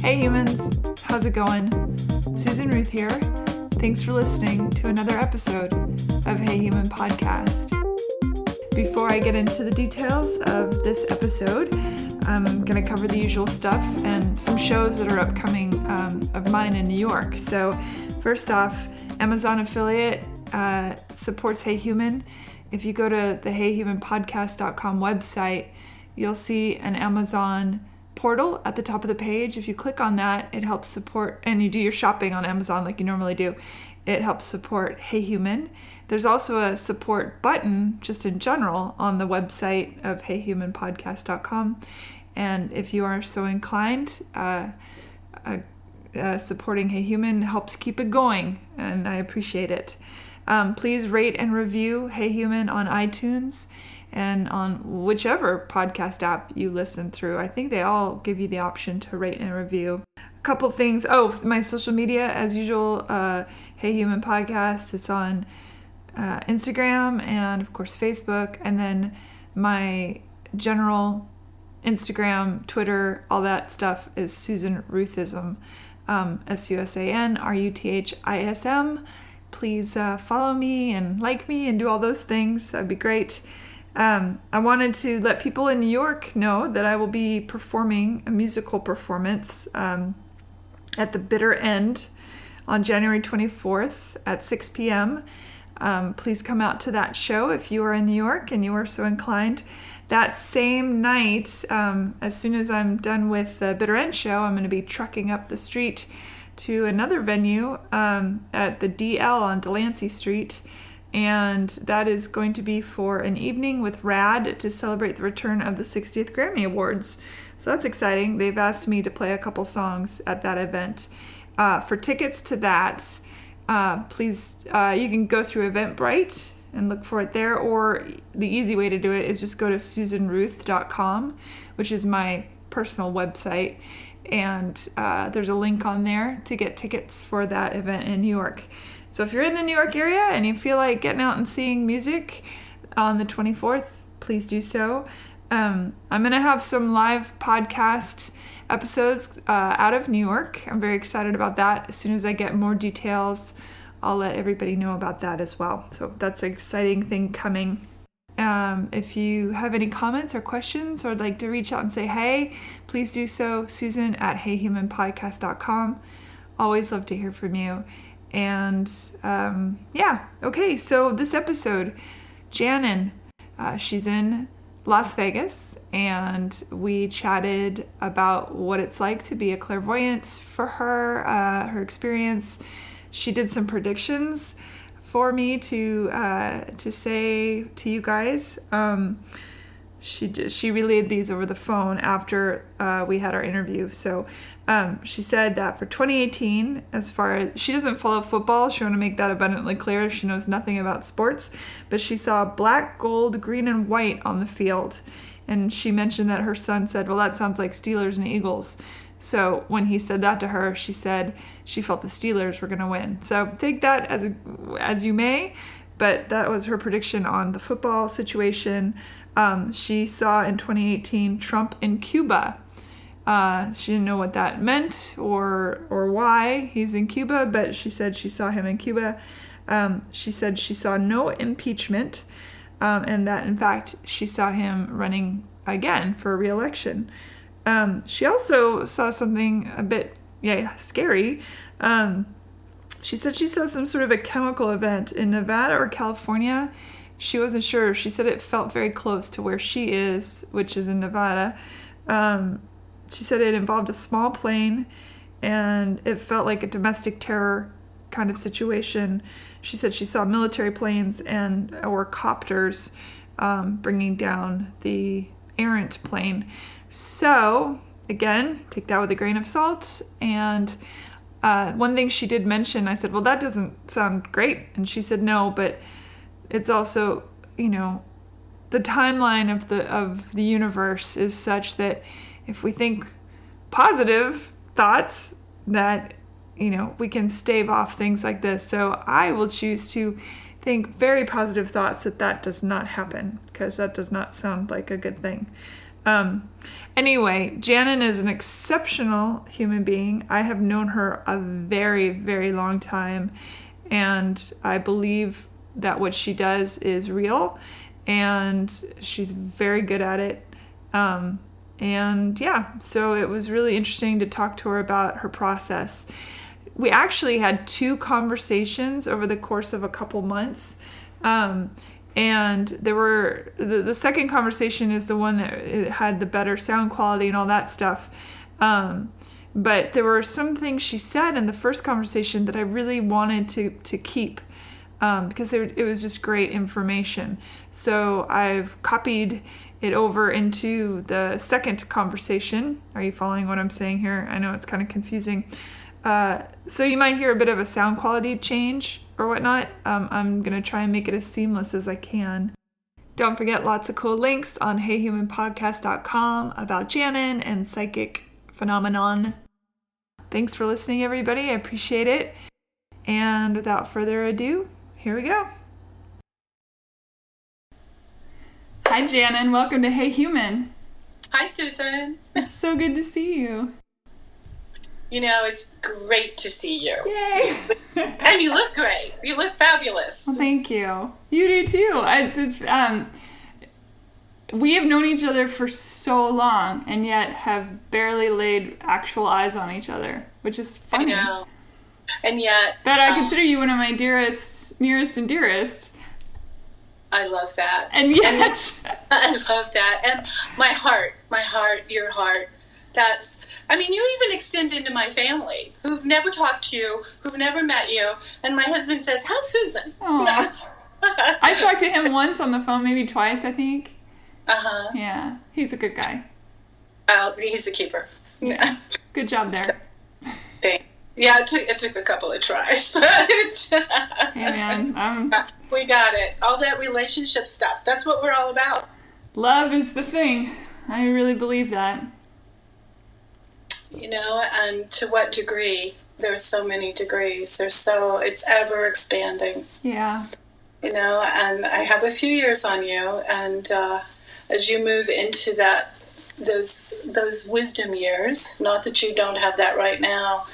Hey humans, how's it going? Susan Ruth here. Thanks for listening to another episode of Hey Human Podcast. Before I get into the details of this episode, I'm going to cover the usual stuff and some shows that are upcoming of mine in New York. So first off, Amazon affiliate supports Hey Human. If you go to the heyhumanpodcast.com website, you'll see an Amazon portal at the top of the page. If you click on that, it helps support, and you do your shopping on Amazon like you normally do, it helps support Hey Human. There's also a support button just in general on the website of heyhumanpodcast.com. And if you are so inclined, supporting Hey Human helps keep it going, and I appreciate it. Please rate and review Hey Human on iTunes and on whichever podcast app you listen through. I think they all give you the option to rate and review. A couple things. Oh, my social media, as usual, Hey Human Podcast. It's on Instagram and, of course, Facebook. And then my general Instagram, Twitter, all that stuff is Susan Ruthism, SUSANRUTHISM. Please follow me and like me and do all those things. That'd be great. I wanted to let people in New York know that I will be performing a musical performance at the Bitter End on January 24th at 6 p.m. Please come out to that show if you are in New York and you are so inclined. That same night, as soon as I'm done with the Bitter End show, I'm going to be trucking up the street to another venue at the DL on Delancey Street. And that is going to be for an evening with RAD to celebrate the return of the 60th Grammy Awards. So that's exciting. They've asked me to play a couple songs at that event. For tickets to that, please, you can go through Eventbrite and look for it there, or the easy way to do it is just go to susanruth.com, which is my personal website, and there's a link on there to get tickets for that event in New York. So if you're in the New York area and you feel like getting out and seeing music on the 24th, please do so. I'm going to have some live podcast episodes out of New York. I'm very excited about that. As soon as I get more details, I'll let everybody know about that as well. So that's an exciting thing coming. If you have any comments or questions or would like to reach out and say hey, please do so. Susan at heyhumanpodcast.com. Always love to hear from you. And okay, so this episode, Janon, she's in Las Vegas, and we chatted about what it's like to be a clairvoyant for her, her experience. She did some predictions for me to say to you guys. She relayed these over the phone after we had our interview. So she said that for 2018, as far as she doesn't follow football, she want to make that abundantly clear. She knows nothing about sports, but she saw black, gold, green, and white on the field. And she mentioned that her son said, well, that sounds like Steelers and Eagles. So when he said that to her, she said she felt the Steelers were going to win. So take that as you may, but that was her prediction on the football situation. She saw in 2018 Trump in Cuba. She didn't know what that meant or why he's in Cuba, but she said she saw him in Cuba. She said she saw no impeachment, and that, in fact, she saw him running again for re-election. She also saw something a bit scary. She said she saw some sort of a chemical event in Nevada or California. She wasn't sure. She said it felt very close to where she is, which is in Nevada. She said it involved a small plane, and it felt like a domestic terror kind of situation. She said she saw military planes or copters bringing down the errant plane. So, again, take that with a grain of salt. And one thing she did mention, I said, well, that doesn't sound great. And she said, no, but it's also, the timeline of the universe is such that if we think positive thoughts, that, we can stave off things like this. So I will choose to think very positive thoughts that does not happen, because that does not sound like a good thing. Anyway, Janon is an exceptional human being. I have known her a very, very long time, and I believe that what she does is real, and she's very good at it. And yeah, so it was really interesting to talk to her about her process. We actually had 2 conversations over the course of a couple months. And there were, the second conversation is the one that it had the better sound quality and all that stuff. But there were some things she said in the first conversation that I really wanted to keep, because it was just great information. So I've copied it over into the second conversation. Are you following what I'm saying here? I know it's kind of confusing. So you might hear a bit of a sound quality change or whatnot. I'm going to try and make it as seamless as I can. Don't forget, lots of cool links on heyhumanpodcast.com about Janon and psychic phenomenon. Thanks for listening, everybody. I appreciate it. And without further ado, here we go. Hi, Janon. Welcome to Hey Human. Hi, Susan. It's so good to see you. You know, it's great to see you. Yay! And you look great. You look fabulous. Well, thank you. You do too. We have known each other for so long, and yet have barely laid actual eyes on each other, which is funny. I know. And yet... But I consider you one of my nearest and dearest. I love that. And yet... I love that. And my heart, your heart, that's... I mean, you even extend into my family, who've never talked to you, who've never met you, and my husband says, how's Susan? I talked to him once on the phone, maybe twice, I think. Uh-huh. Yeah, he's a good guy. Oh, he's a keeper. Yeah. Good job there. Yeah, it took a couple of tries. But hey, man. We got it. All that relationship stuff. That's what we're all about. Love is the thing. I really believe that. You know, and to what degree? There's so many degrees. It's ever expanding. Yeah. You know, and I have a few years on you, and as you move into those wisdom years, not that you don't have that right now,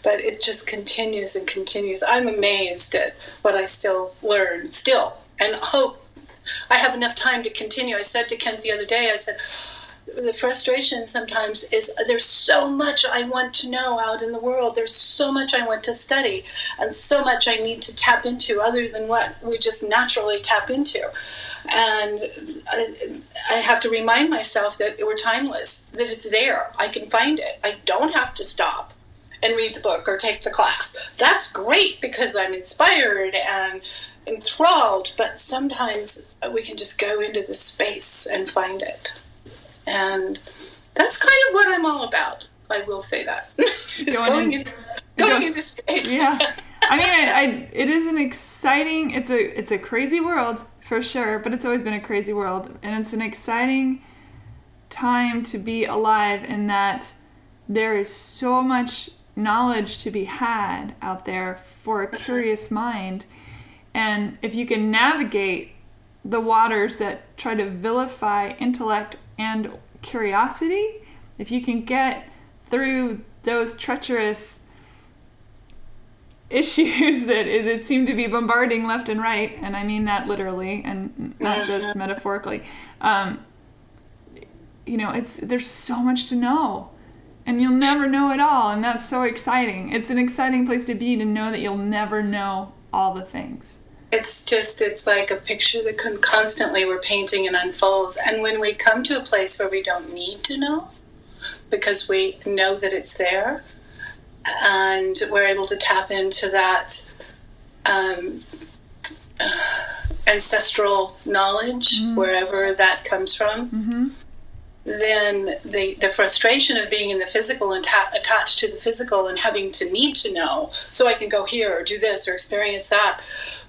but it just continues and continues. I'm amazed at what I still learn, and hope I have enough time to continue. I said to Kent the other day, I said, the frustration sometimes is there's so much I want to know out in the world. There's so much I want to study, and so much I need to tap into other than what we just naturally tap into. And I have to remind myself that we're timeless, that it's there. I can find it. I don't have to stop and read the book or take the class. That's great because I'm inspired and enthralled, but sometimes we can just go into the space and find it. And that's kind of what I'm all about. I will say that. going into space. Yeah. I mean, it is an exciting, it's a crazy world for sure, but it's always been a crazy world. And it's an exciting time to be alive in that there is so much knowledge to be had out there for a curious mind. And if you can navigate the waters that try to vilify intellect and curiosity, if you can get through those treacherous issues that seem to be bombarding left and right, and I mean that literally and not just metaphorically, there's so much to know, and you'll never know it all, and that's so exciting. It's an exciting place to be, to know that you'll never know all the things. It's like a picture that constantly we're painting and unfolds. And when we come to a place where we don't need to know, because we know that it's there, and we're able to tap into that ancestral knowledge, wherever that comes from, then the frustration of being in the physical and attached to the physical and having to need to know so I can go here or do this or experience that,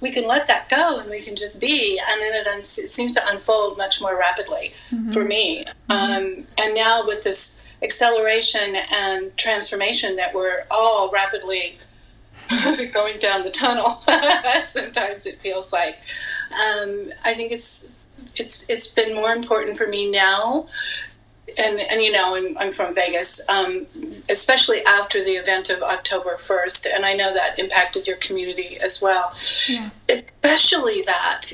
we can let that go and we can just be, and then it seems to unfold much more rapidly for me. And now with this acceleration and transformation that we're all rapidly going down the tunnel, sometimes it feels like, I think it's been more important for me now and I'm from Vegas, especially after the event of October 1st, and I know that impacted your community as well. Yeah. Especially that,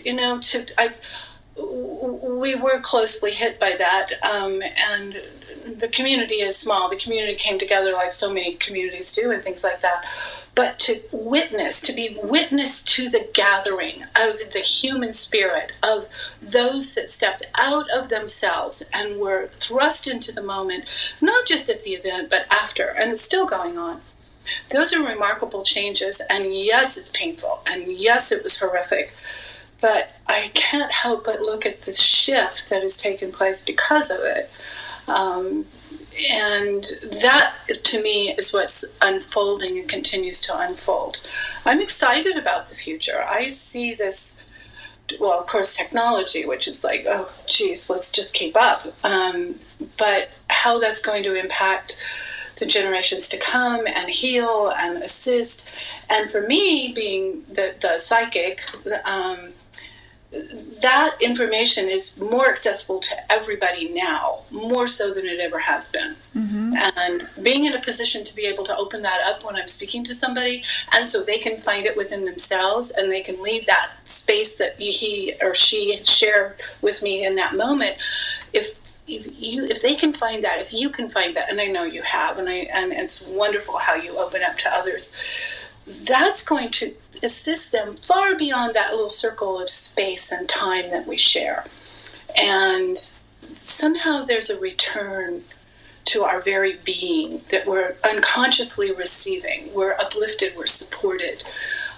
we were closely hit by that, and the community is small. The community came together like so many communities do and things like that. But to be witness to the gathering of the human spirit, of those that stepped out of themselves and were thrust into the moment, not just at the event, but after, and it's still going on. Those are remarkable changes, and yes, it's painful, and yes, it was horrific. But I can't help but look at this shift that has taken place because of it. And that, to me, is what's unfolding and continues to unfold. I'm excited about the future. I see this, well, of course, technology, which is like, oh, geez, let's just keep up. But how that's going to impact the generations to come and heal and assist. And for me, being the psychic, that information is more accessible to everybody now, more so than it ever has been. Mm-hmm. And being in a position to be able to open that up when I'm speaking to somebody, and so they can find it within themselves, and they can leave that space that he or she shared with me in that moment. If they can find that, if you can find that, and I know you have, and it's wonderful how you open up to others, that's going to assist them far beyond that little circle of space and time that we share. And somehow there's a return to our very being that we're unconsciously receiving. We're uplifted, we're supported.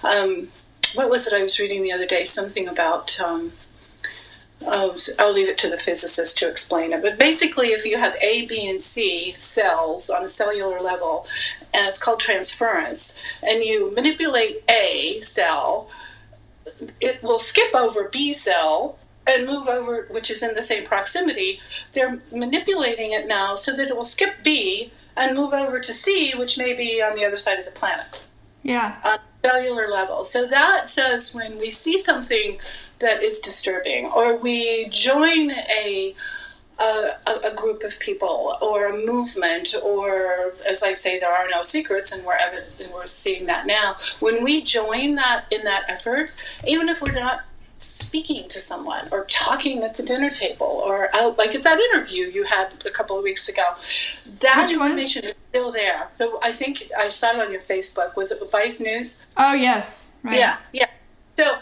What was it I was reading the other day? Something about, I'll leave it to the physicist to explain it. But basically, if you have A, B, and C cells on a cellular level, and it's called transference, and you manipulate A cell, it will skip over B cell and move over, which is in the same proximity. They're manipulating it now so that it will skip B and move over to C, which may be on the other side of the planet. Yeah. On a cellular level. So that says when we see something that is disturbing, or we join a group of people or a movement, or, as I say, there are no secrets, and we're seeing that now. When we join that in that effort, even if we're not speaking to someone or talking at the dinner table or out, like at that interview you had a couple of weeks ago, that information is still there. So I think I saw it on your Facebook. Was it Vice News? Oh, yes. Right. Yeah. So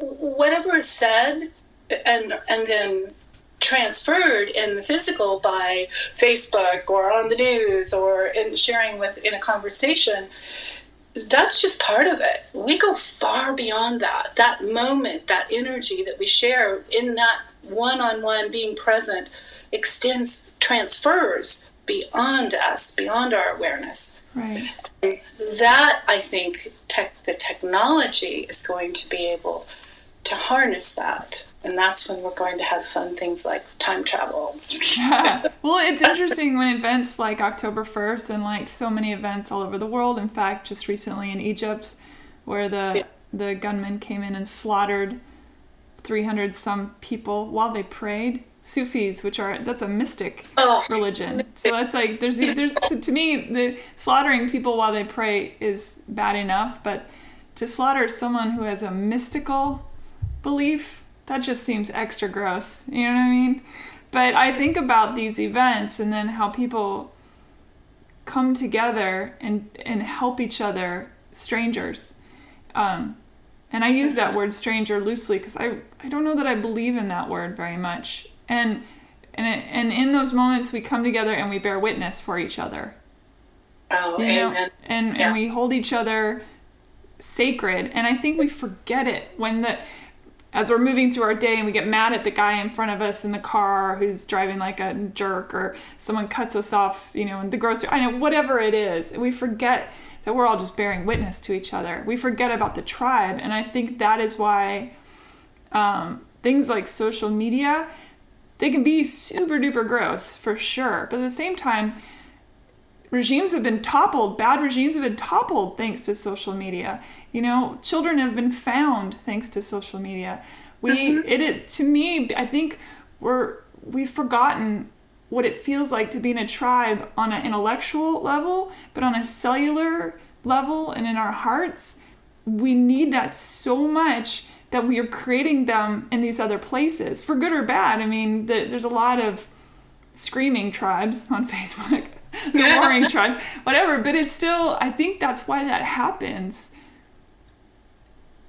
whatever is said and then transferred in the physical by Facebook or on the news or in sharing in a conversation, that's just part of it. We go far beyond that moment, that energy that we share in that one-on-one being present transfers beyond us, beyond our awareness. Right. And that, I think, the technology is going to be able to harness that. And that's when we're going to have fun things like time travel. Well, it's interesting when events like October 1st and like so many events all over the world. In fact, just recently in Egypt, where the gunmen came in and slaughtered 300 some people while they prayed. Sufis, that's a mystic religion. So that's like, there's to me, the slaughtering people while they pray is bad enough, but to slaughter someone who has a mystical belief, that just seems extra gross. You know what I mean? But I think about these events and then how people come together and help each other, strangers. And I use that word stranger loosely because I don't know that I believe in that word very much. And in those moments we come together and we bear witness for each other. Oh, you know? Amen. And we hold each other sacred. And I think we forget it as we're moving through our day and we get mad at the guy in front of us in the car who's driving like a jerk, or someone cuts us off, in the grocery, whatever it is. We forget that we're all just bearing witness to each other. We forget about the tribe. And I think that is why things like social media, they can be super duper gross for sure. But at the same time, regimes have been toppled. Bad regimes have been toppled thanks to social media. Children have been found thanks to social media. To me, I think we've forgotten what it feels like to be in a tribe on an intellectual level, but on a cellular level and in our hearts, we need that so much that we are creating them in these other places, for good or bad. I mean, there's a lot of screaming tribes on Facebook, the warring tribes, whatever, but it's still, I think that's why that happens.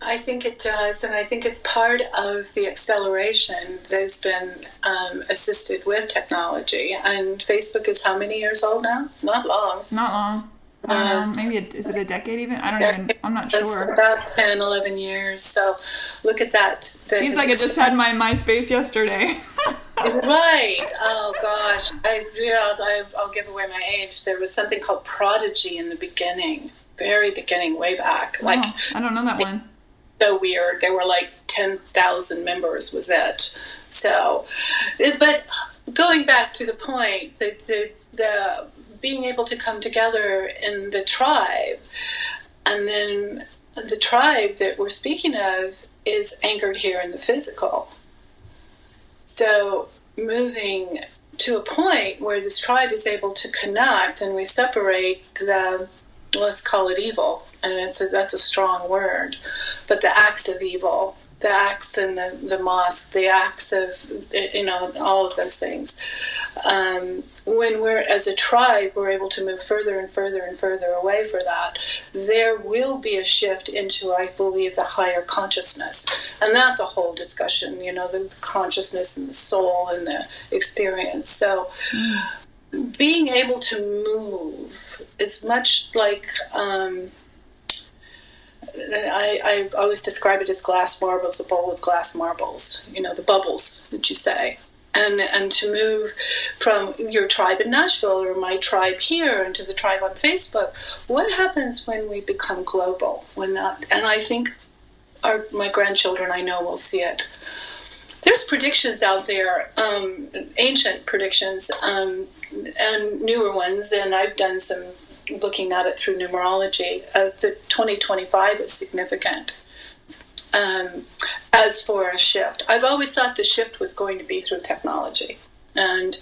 I think it does, and I think it's part of the acceleration that has been assisted with technology. And Facebook is how many years old now? Not long. Not long. I don't know. Maybe is it a decade even? I'm not sure. About 10, 11 years. So look at that. Seems like it just had my MySpace yesterday. Right. Oh, gosh. I'll give away my age. There was something called Prodigy in the beginning, very beginning, way back. Oh, I don't know that one. So weird. There were like 10,000 members was it. So, but going back to the point, the being able to come together in the tribe, and then the tribe that we're speaking of is anchored here in the physical. So moving to a point where this tribe is able to connect, and we separate let's call it evil, and that's a strong word, but the acts of evil, the acts in the mosque, the acts of, all of those things. When we're, as a tribe, we're able to move further and further and further away for that, there will be a shift into, I believe, the higher consciousness. And that's a whole discussion, the consciousness and the soul and the experience. So being able to move is much like, I always describe it as glass marbles, a bowl of glass marbles, the bubbles that you say. And to move from your tribe in Nashville or my tribe here into the tribe on Facebook, what happens when we become global? And I think my grandchildren, I know, will see it. There's predictions out there, ancient predictions, and newer ones, and I've done some looking at it through numerology. The 2025 is significant. As for a shift, I've always thought the shift was going to be through technology. And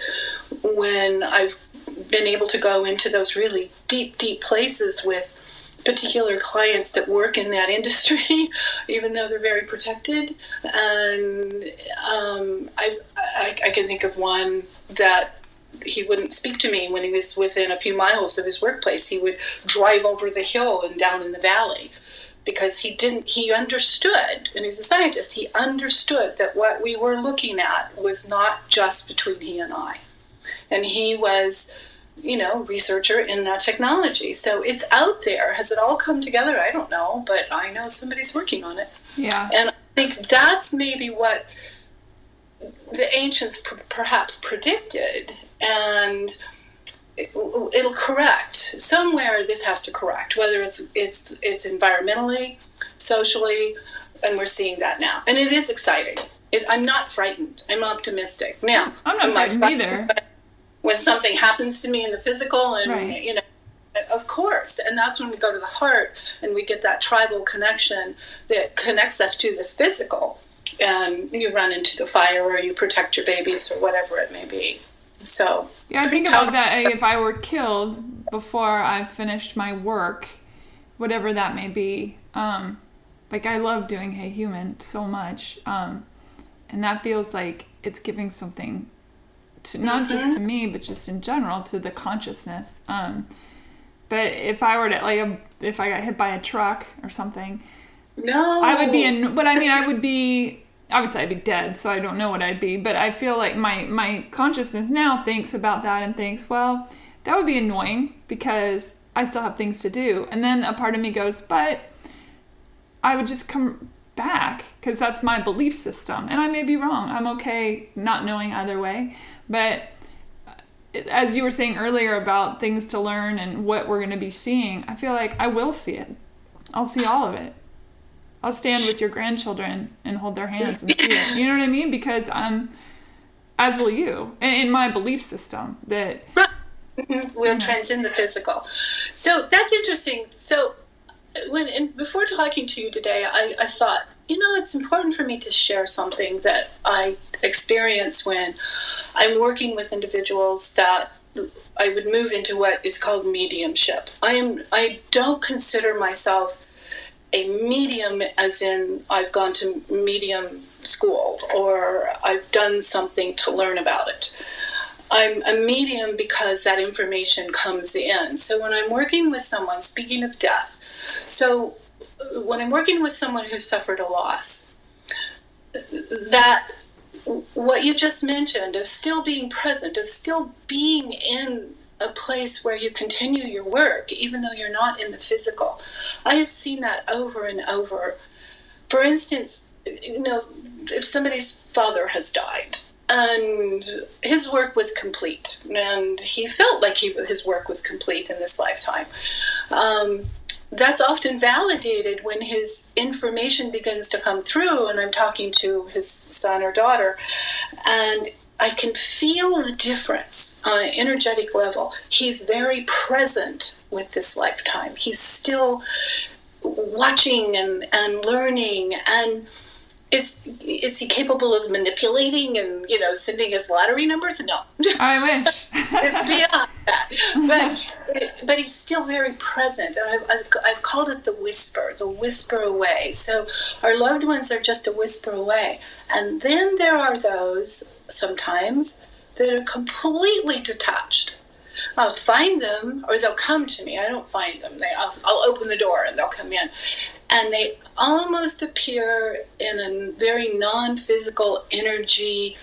when I've been able to go into those really deep, deep places with particular clients that work in that industry, even though they're very protected, and I can think of one that he wouldn't speak to me when he was within a few miles of his workplace. He would drive over the hill and down in the valley, because he understood, and he's a scientist, he understood that what we were looking at was not just between he and I. And he was, researcher in that technology. So it's out there. Has it all come together? I don't know, but I know somebody's working on it. Yeah. And I think that's maybe what the ancients perhaps predicted, and it'll correct somewhere. This has to correct, whether it's environmentally, socially, and we're seeing that now, and it is exciting. I'm not frightened. I'm optimistic. Now, I'm not frightened either. When something happens to me in the physical, and right. Of course, and that's when we go to the heart and we get that tribal connection that connects us to this physical, and you run into the fire or you protect your babies or whatever it may be. So yeah, I think about that. If I were killed before I finished my work, whatever that may be, I love doing Hey Human so much, and that feels like it's giving something to not just to me, but just in general to the consciousness. But if I were to if I got hit by a truck or something, no, I would be but I would be. Obviously, I'd be dead, so I don't know what I'd be. But I feel like my consciousness now thinks about that and thinks, well, that would be annoying because I still have things to do. And then a part of me goes, but I would just come back because that's my belief system. And I may be wrong. I'm okay not knowing either way. But as you were saying earlier about things to learn and what we're going to be seeing, I feel like I will see it. I'll see all of it. I'll stand with your grandchildren and hold their hands and see it. You know what I mean? Because as will you, in my belief system that we'll transcend the physical. So that's interesting. So before talking to you today, I thought, it's important for me to share something that I experienced when I'm working with individuals that I would move into what is called mediumship. I don't consider myself a medium as in I've gone to medium school or I've done something to learn about it. I'm a medium because that information comes in. So when I'm working with someone, speaking of death, so when I'm working with someone who suffered a loss, that what you just mentioned of still being present, of still being in a place where you continue your work, even though you're not in the physical. I have seen that over and over. For instance, if somebody's father has died and his work was complete and he felt like his work was complete in this lifetime, that's often validated when his information begins to come through and I'm talking to his son or daughter, and I can feel the difference on an energetic level. He's very present with this lifetime. He's still watching and learning. And is he capable of manipulating and, sending us lottery numbers? No. I wish. It's beyond that. But he's still very present. And I've called it the whisper away. So our loved ones are just a whisper away. And then there are those sometimes that are completely detached. I'll find them, or they'll come to me. I don't find them. I'll open the door and they'll come in. And they almost appear in a very non-physical energy,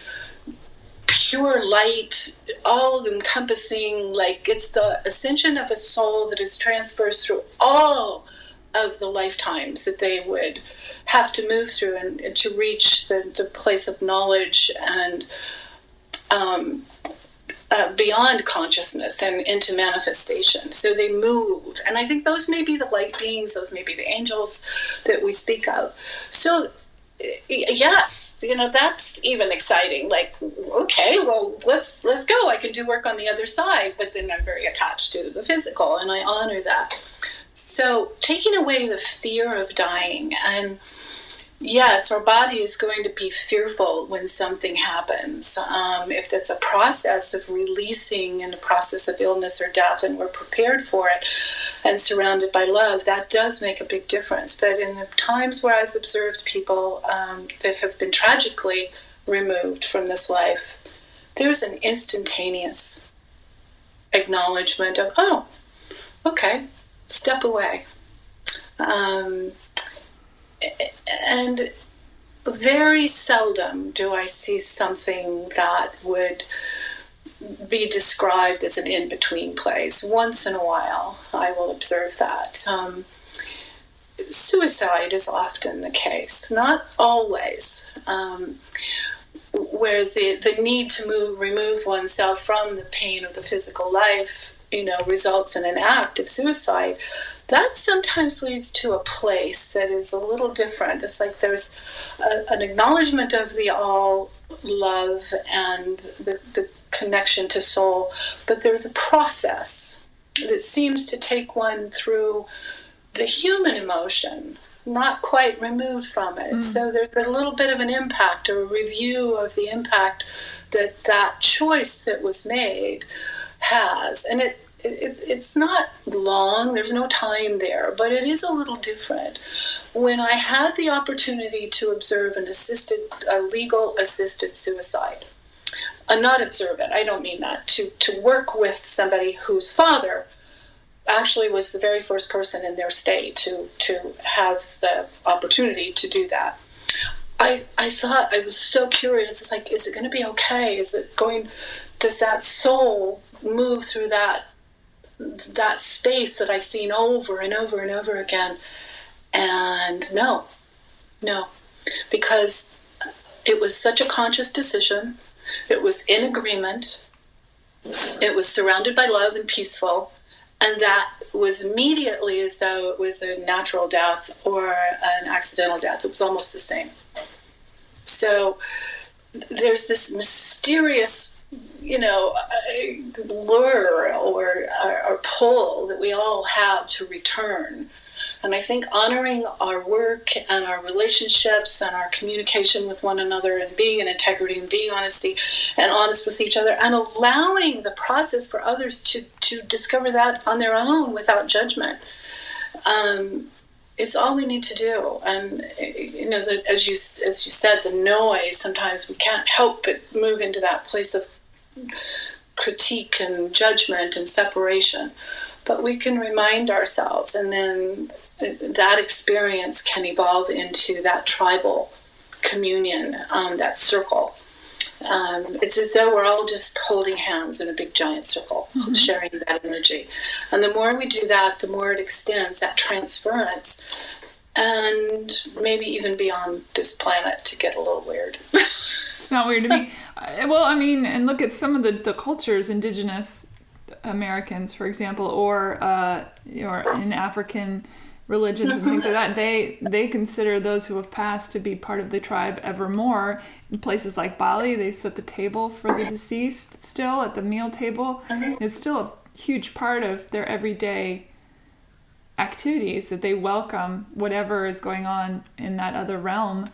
pure light, all-encompassing, like it's the ascension of a soul that is transversed through all of the lifetimes that they would have to move through and to reach the place of knowledge and beyond consciousness and into manifestation. So they move. And I think those may be the light beings, those may be the angels that we speak of. So yes, that's even exciting. Like, okay, well, let's go. I can do work on the other side, but then I'm very attached to the physical, and I honor that. So taking away the fear of dying, and yes, our body is going to be fearful when something happens. If it's a process of releasing and a process of illness or death, and we're prepared for it and surrounded by love, that does make a big difference. But in the times where I've observed people that have been tragically removed from this life, there's an instantaneous acknowledgement of, oh, okay, step away. And very seldom do I see something that would be described as an in-between place. Once in a while, I will observe that. Suicide is often the case, not always, where the need to remove oneself from the pain of the physical life, results in an act of suicide. That sometimes leads to a place that is a little different. It's like there's an acknowledgement of the all love and the connection to soul, but there's a process that seems to take one through the human emotion, not quite removed from it. So there's a little bit of an impact or a review of the impact that choice that was made has. And it's not long, there's no time there, but it is a little different. When I had the opportunity to observe a legal assisted suicide, not observe it, I don't mean that, to work with somebody whose father actually was the very first person in their state to have the opportunity to do that. I thought, I was so curious, it's like, is it going to be okay? Does that soul move through that space that I've seen over and over and over again? And no, because it was such a conscious decision. It was in agreement. It was surrounded by love and peaceful. And that was immediately as though it was a natural death or an accidental death. It was almost the same. So there's this mysterious lure or pull that we all have to return And I think honoring our work and our relationships and our communication with one another and being in integrity and being honest with each other and allowing the process for others to discover that on their own without judgment is all we need to do. And as you said, the noise, sometimes we can't help but move into that place of critique and judgment and separation. But we can remind ourselves, and then that experience can evolve into that tribal communion, that circle. It's as though we're all just holding hands in a big giant circle, sharing that energy. And the more we do that, the more it extends, that transference, and maybe even beyond this planet to get a little weird. It's not weird to me. Well, I mean, and look at some of the cultures, indigenous Americans, for example, or in African religions and things like that, they consider those who have passed to be part of the tribe evermore. In places like Bali, they set the table for the deceased still at the meal table. It's still a huge part of their everyday activities that they welcome whatever is going on in that other realm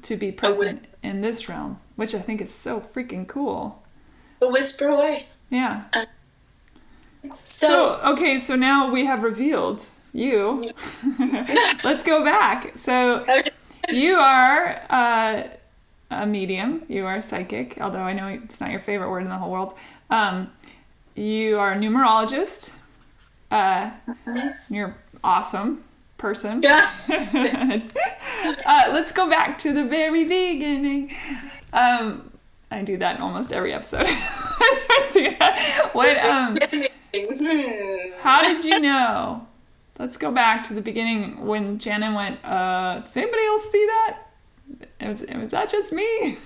to be present in this realm, which I think is so freaking cool. The whisper away. Yeah. So now we have revealed you. Let's go back. So you are a medium. You are psychic, although I know it's not your favorite word in the whole world. You are a numerologist. You're awesome person. Yes. Let's go back to the very beginning. I do that in almost every episode. I start singing that. How did you know? Let's go back to the beginning when Janon went, does anybody else see that? Was that just me?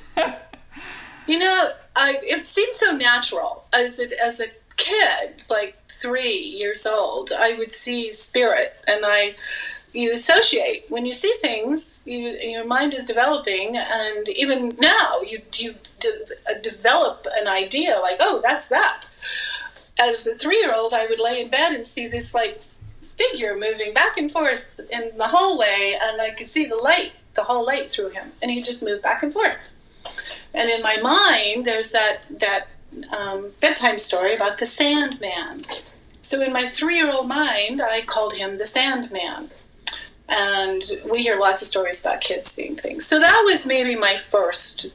It seems so natural. As a kid, like 3 years old, I would see spirit, and you associate. When you see things, your mind is developing, and even now, you develop an idea, like, oh, that's that. As a 3-year-old, I would lay in bed and see this, like, figure moving back and forth in the hallway, and I could see the whole light through him, and he just moved back and forth. And in my mind, there's that bedtime story about the Sandman. So in my 3-year-old mind, I called him the Sandman. And we hear lots of stories about kids seeing things. So that was maybe my first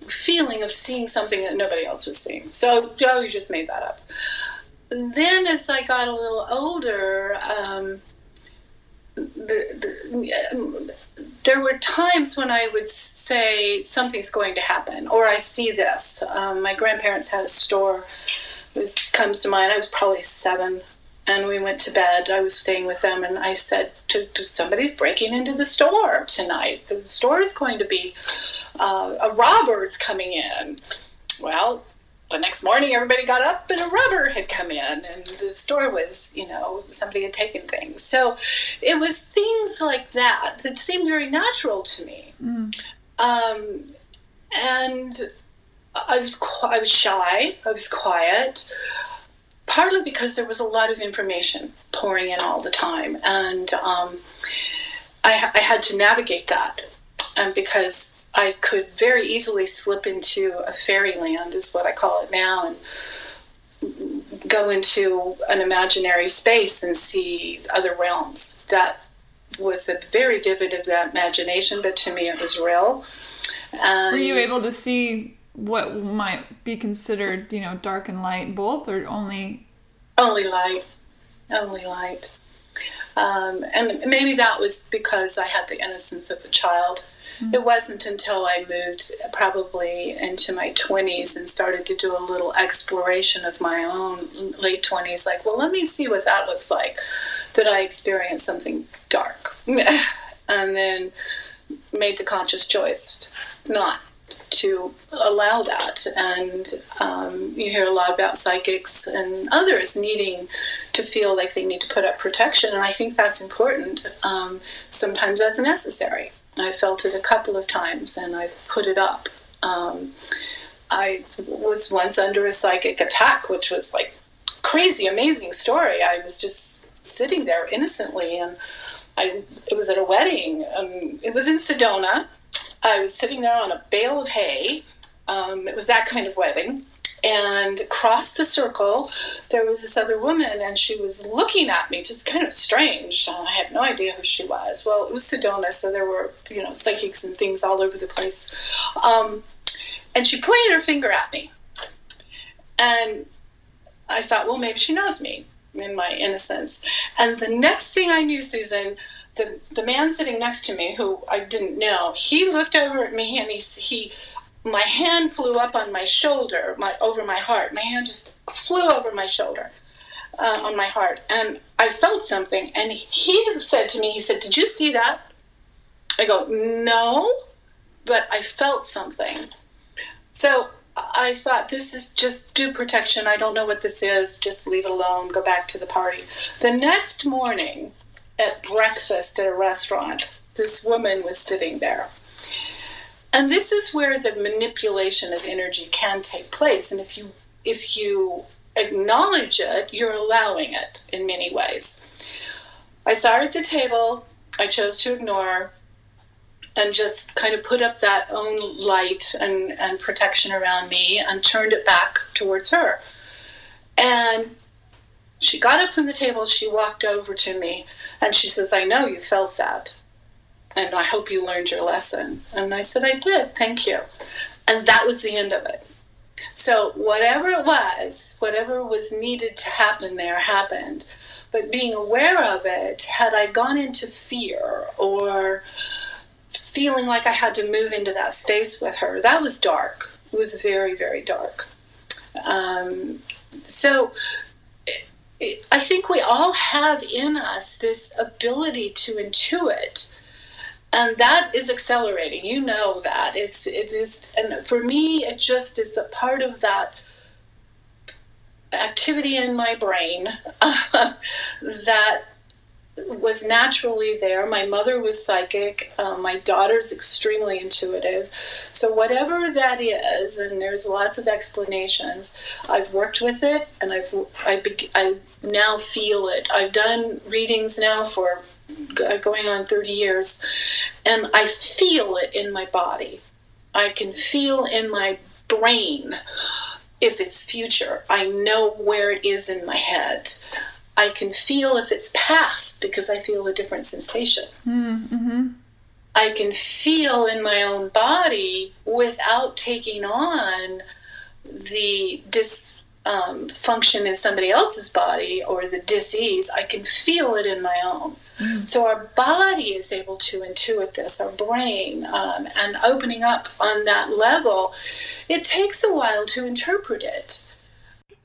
feeling of seeing something that nobody else was seeing. So you just made that up. Then as I got a little older, there were times when I would say something's going to happen, or I see this. My grandparents had a store. It comes to mind. I was probably 7, and we went to bed. I was staying with them, and I said, somebody's breaking into the store tonight. The store is going to be a robber's coming in. Well, the next morning, everybody got up, and a robber had come in, and the store was, somebody had taken things. So it was things like that seemed very natural to me. And I was shy. I was quiet, partly because there was a lot of information pouring in all the time, and I had to navigate that, and because I could very easily slip into a fairyland, is what I call it now, and go into an imaginary space and see other realms. That was a very vivid imagination, but to me it was real. And were you able to see what might be considered, dark and light both, or only? Only light. And maybe that was because I had the innocence of a child. It wasn't until I moved probably into my 20s and started to do a little exploration of my own late 20s, like, well, let me see what that looks like, that I experienced something dark. And then made the conscious choice not to allow that. And you hear a lot about psychics and others needing to feel like they need to put up protection, and I think that's important. Sometimes that's necessary. I felt it a couple of times, and I put it up. I was once under a psychic attack, which was like crazy, amazing story. I was just sitting there innocently, and it was at a wedding. It was in Sedona. I was sitting there on a bale of hay. It was that kind of wedding. And across the circle, there was this other woman, and she was looking at me, just kind of strange. I had no idea who she was. Well, it was Sedona, so there were, psychics and things all over the place. And she pointed her finger at me. And I thought, well, maybe she knows me in my innocence. And the next thing I knew, Susan, the man sitting next to me, who I didn't know, he looked over at me, and my hand flew up on my shoulder, over my heart. My hand just flew over my shoulder, on my heart. And I felt something. And he said to me, did you see that? I go, no, but I felt something. So I thought, this is just due protection. I don't know what this is. Just leave it alone. Go back to the party. The next morning at breakfast at a restaurant, this woman was sitting there. And this is where the manipulation of energy can take place. And if you acknowledge it, you're allowing it in many ways. I saw her at the table. I chose to ignore and just kind of put up that own light and protection around me and turned it back towards her. And she got up from the table. She walked over to me and she says, I know you felt that. And I hope you learned your lesson. And I said, I did, thank you. And that was the end of it. So whatever it was, whatever was needed to happen there happened. But being aware of it, had I gone into fear or feeling like I had to move into that space with her, that was dark. It was very, very dark. So I think we all have in us this ability to intuit. And that is accelerating. You know that. It is, and for me, it just is a part of that activity in my brain that was naturally there. My mother was psychic. My daughter's extremely intuitive. So whatever that is, and there's lots of explanations, I've worked with it, and I now feel it. I've done readings now for going on 30 years, and I feel it in my body. I can feel in my brain if it's future. I know where it is in my head. I can feel if it's past because I feel a different sensation. Mm-hmm. I can feel in my own body without taking on the dysfunction in somebody else's body or the dis-ease. I can feel it in my own. Mm. So our body is able to intuit this, our brain, and opening up on that level. It takes a while to interpret it.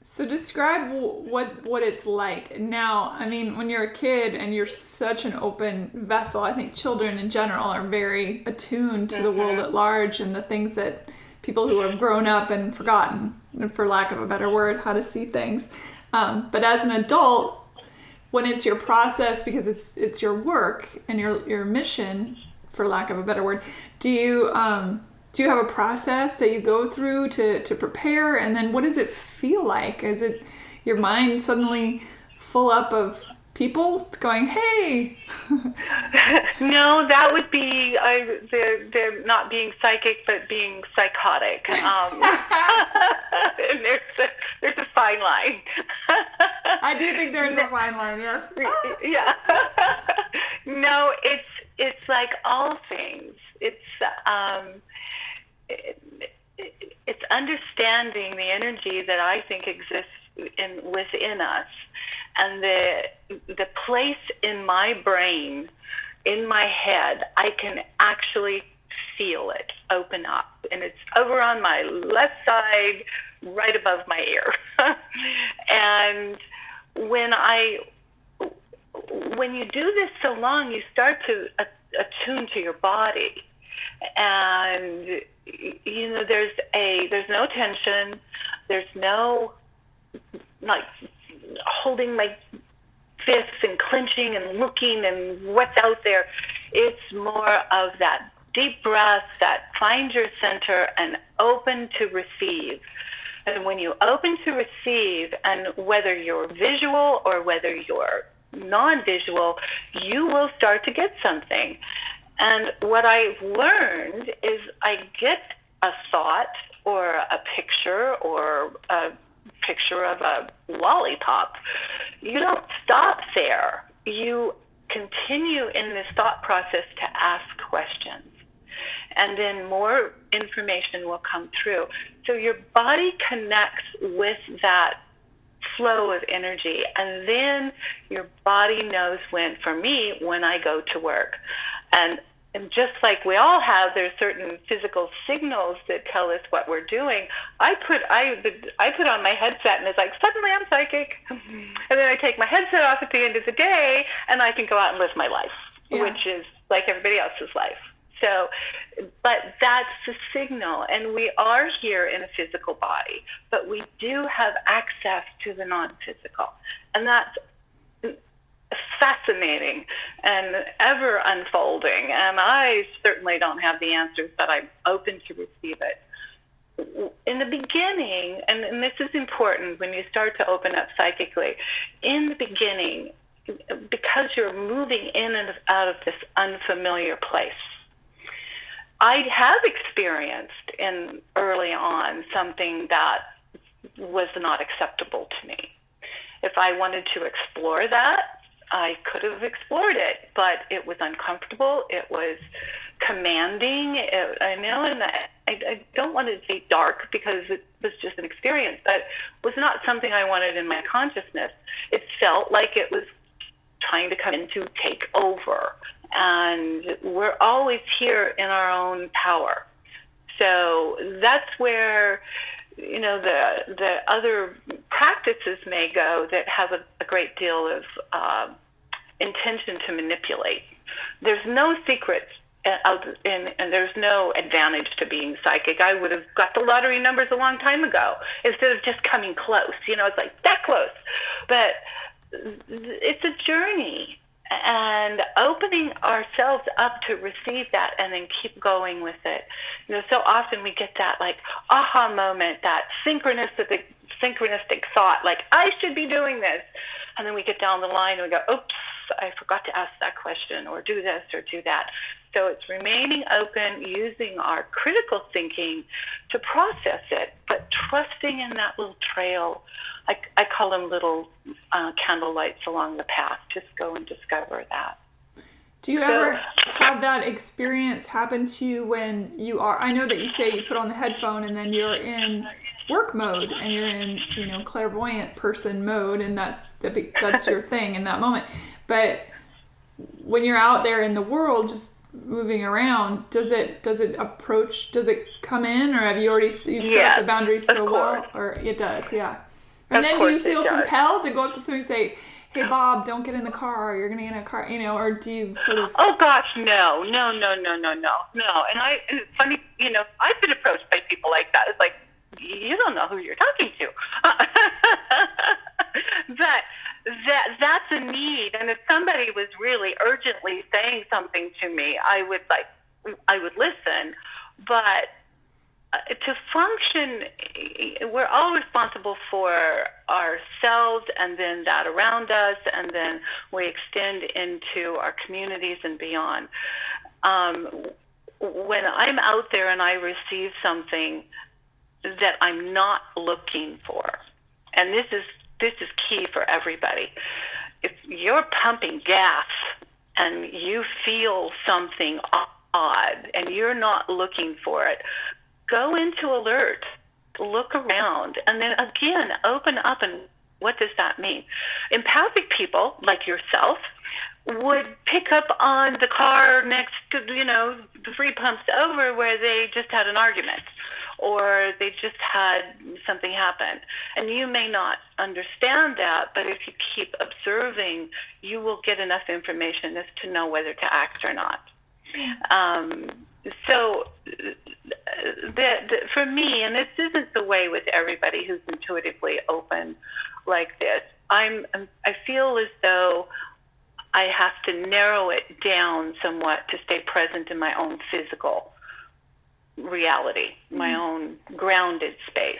So describe what it's like now. I mean, when you're a kid and you're such an open vessel, I think children in general are very attuned to the world at large and the things that people who have grown up and forgotten, for lack of a better word, how to see things. But as an adult, when it's your process, because it's your work and your mission, for lack of a better word, do you have a process that you go through to prepare? And then what does it feel like? Is it your mind suddenly full up of people going, hey? No, that would be they're not being psychic, but being psychotic. And there's a fine line. I do think there's a fine line, yes. Yeah. No, it's like all things. It's understanding the energy that I think exists within us, and the place in my brain, in my head, I can actually feel it open up, and it's over on my left side, right above my ear. And when you do this so long, you start to attune to your body, and there's no tension, there's no like holding my fists and clenching and looking and what's out there. It's more of that deep breath, that find your center and open to receive. And when you open to receive, and whether you're visual or whether you're non-visual, you will start to get something. And what I've learned is I get a thought or a picture or a picture of a lollipop. You don't stop there. You continue in this thought process to ask questions. And then more information will come through. So your body connects with that flow of energy. And then your body knows when, for me, when I go to work. And just like we all have, there's certain physical signals that tell us what we're doing. I put on my headset and it's like, suddenly I'm psychic. And then I take my headset off at the end of the day and I can go out and live my life, which is like everybody else's life. So, but that's the signal. And we are here in a physical body, but we do have access to the non-physical. And that's fascinating and ever unfolding. And I certainly don't have the answers, but I'm open to receive it. In the beginning, and this is important when you start to open up psychically, in the beginning, because you're moving in and out of this unfamiliar place, I have experienced early on something that was not acceptable to me. If I wanted to explore that, I could have explored it, but it was uncomfortable. It was commanding. And I don't want to say dark because it was just an experience, but it was not something I wanted in my consciousness. It felt like it was trying to come in to take over. And we're always here in our own power. So that's where, the other practices may go that have a great deal of intention to manipulate. There's no secret and there's no advantage to being psychic. I would have got the lottery numbers a long time ago instead of just coming close. It's like that close. But it's a journey. And opening ourselves up to receive that and then keep going with it. So often we get that like aha moment, that synchronistic thought, like I should be doing this. And then we get down the line and we go, oops, I forgot to ask that question or do this or do that. So it's remaining open, using our critical thinking to process it, but trusting in that little trail. I call them little candle lights along the path. Just go and discover that. Do you ever have that experience happen to you when you are, I know that you say you put on the headphone and then you're in work mode and you're in, clairvoyant person mode, and that's your thing in that moment. But when you're out there in the world, just moving around, does it come in, or have you already set up the boundaries so well? Or it does, yeah. And then do you feel compelled to go up to somebody and say, hey, Bob, don't get in the car, you're going to get in a car, or do you sort of... Oh, gosh, no. And it's funny, I've been approached by people like that. It's like, you don't know who you're talking to. But that's a need. And if somebody was really urgently saying something to me, I would listen. But to function, we're all responsible for ourselves and then that around us, and then we extend into our communities and beyond. When I'm out there and I receive something that I'm not looking for, and this is key for everybody. If you're pumping gas and you feel something odd and you're not looking for it, go into alert, look around, and then again, open up. And what does that mean? Empathic people like yourself would pick up on the car next to, the 3 pumps over where they just had an argument or they just had something happen. And you may not understand that, but if you keep observing, you will get enough information as to know whether to act or not. So for me, and this isn't the way with everybody who's intuitively open like this, I feel as though I have to narrow it down somewhat to stay present in my own physical reality, my own grounded space.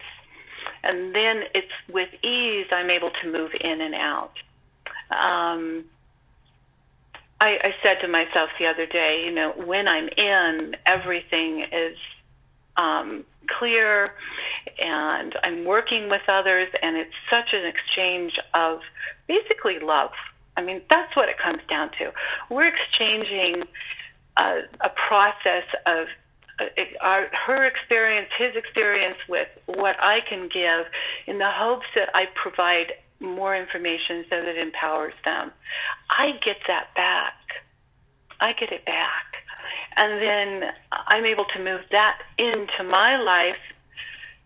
And then it's with ease I'm able to move in and out. I said to myself the other day, you know, when I'm in, everything is clear, and I'm working with others, and it's such an exchange of basically love. I mean, that's what it comes down to. We're exchanging a process of her experience, his experience with what I can give, in the hopes that I provide more information so that it empowers them. I get that back. I get it back. And then I'm able to move that into my life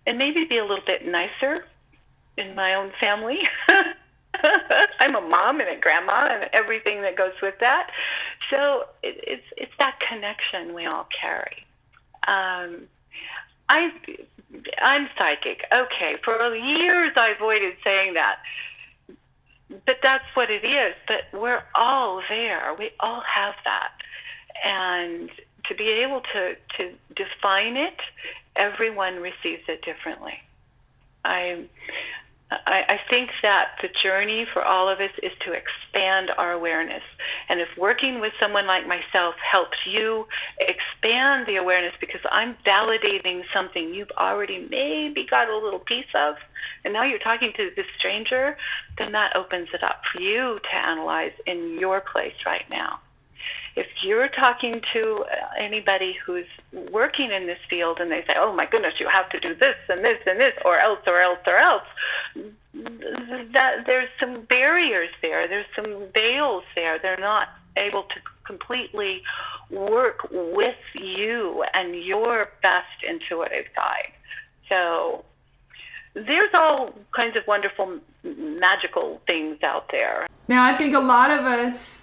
and maybe be a little bit nicer in my own family. I'm a mom and a grandma and everything that goes with that. So it's that connection we all carry. I'm psychic. Okay, for years I avoided saying that. But that's what it is. But we're all there. We all have that. And to be able to define it, everyone receives it differently. I think that the journey for all of us is to expand our awareness. And if working with someone like myself helps you expand the awareness because I'm validating something you've already maybe got a little piece of, and now you're talking to this stranger, then that opens it up for you to analyze in your place right now. If you're talking to anybody who's working in this field and they say, oh my goodness, you have to do this and this and this, or else, that there's some barriers there. There's some veils there. They're not able to completely work with you and your best intuitive side. So there's all kinds of wonderful, magical things out there. Now, I think a lot of us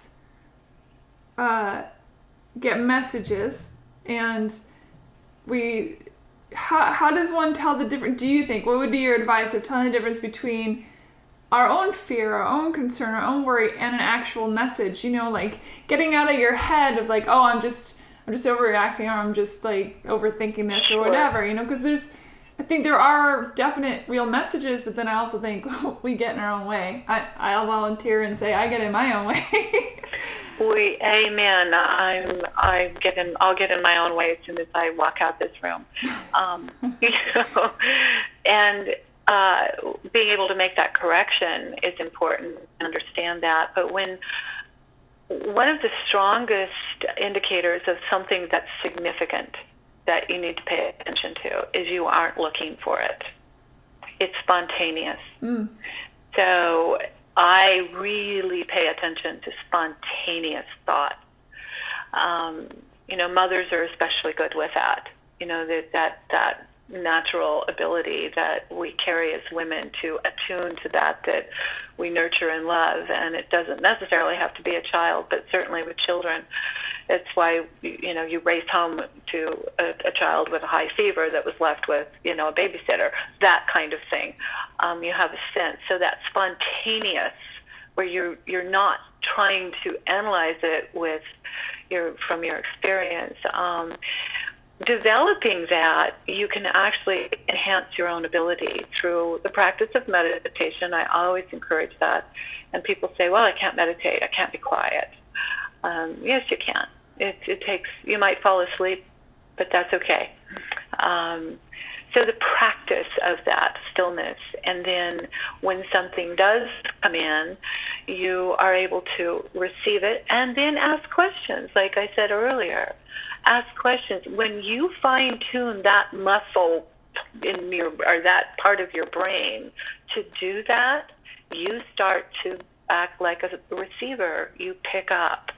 get messages, and how does one tell the difference? Do you think, what would be your advice of telling the difference between our own fear, our own concern, our own worry, and an actual message? You know, like getting out of your head of like, oh, I'm just overreacting, or I'm just like overthinking this or whatever, you know, because I think there are definite real messages, but then I also think we get in our own way. I'll volunteer and say I get in my own way. Amen. I'll get in my own way as soon as I walk out this room. You know, and being able to make that correction is important. Understand that. But when one of the strongest indicators of something that's significant that you need to pay attention to is you aren't looking for it. It's spontaneous. So I really pay attention to spontaneous thought. You know, mothers are especially good with that. You know, that natural ability that we carry as women to attune to that we nurture and love. And it doesn't necessarily have to be a child, but certainly with children. It's why, you know, you race home to a child with a high fever that was left with, you know, a babysitter, that kind of thing. You have a sense. So that spontaneous, where you're not trying to analyze it from your experience. Developing that, you can actually enhance your own ability through the practice of meditation. I always encourage that. And people say, well, I can't meditate, I can't be quiet. Yes, you can. It takes, you might fall asleep, but that's okay. So the practice of that stillness, and then when something does come in, you are able to receive it and then ask questions, like I said earlier. Ask questions. When you fine-tune that muscle or that part of your brain to do that, you start to act like a receiver. You pick up.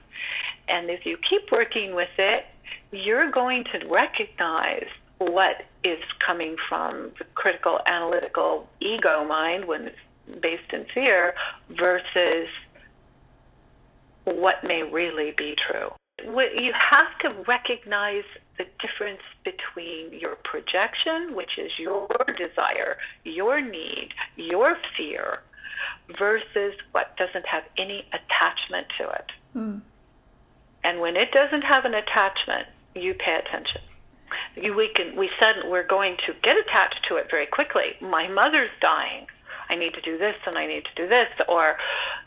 And if you keep working with it, you're going to recognize what is coming from the critical, analytical ego mind when it's based in fear versus what may really be true. You have to recognize the difference between your projection, which is your desire, your need, your fear, versus what doesn't have any attachment to it. And when it doesn't have an attachment, you pay attention. We're going to get attached to it very quickly. My mother's dying. I need to do this and I need to do this. Or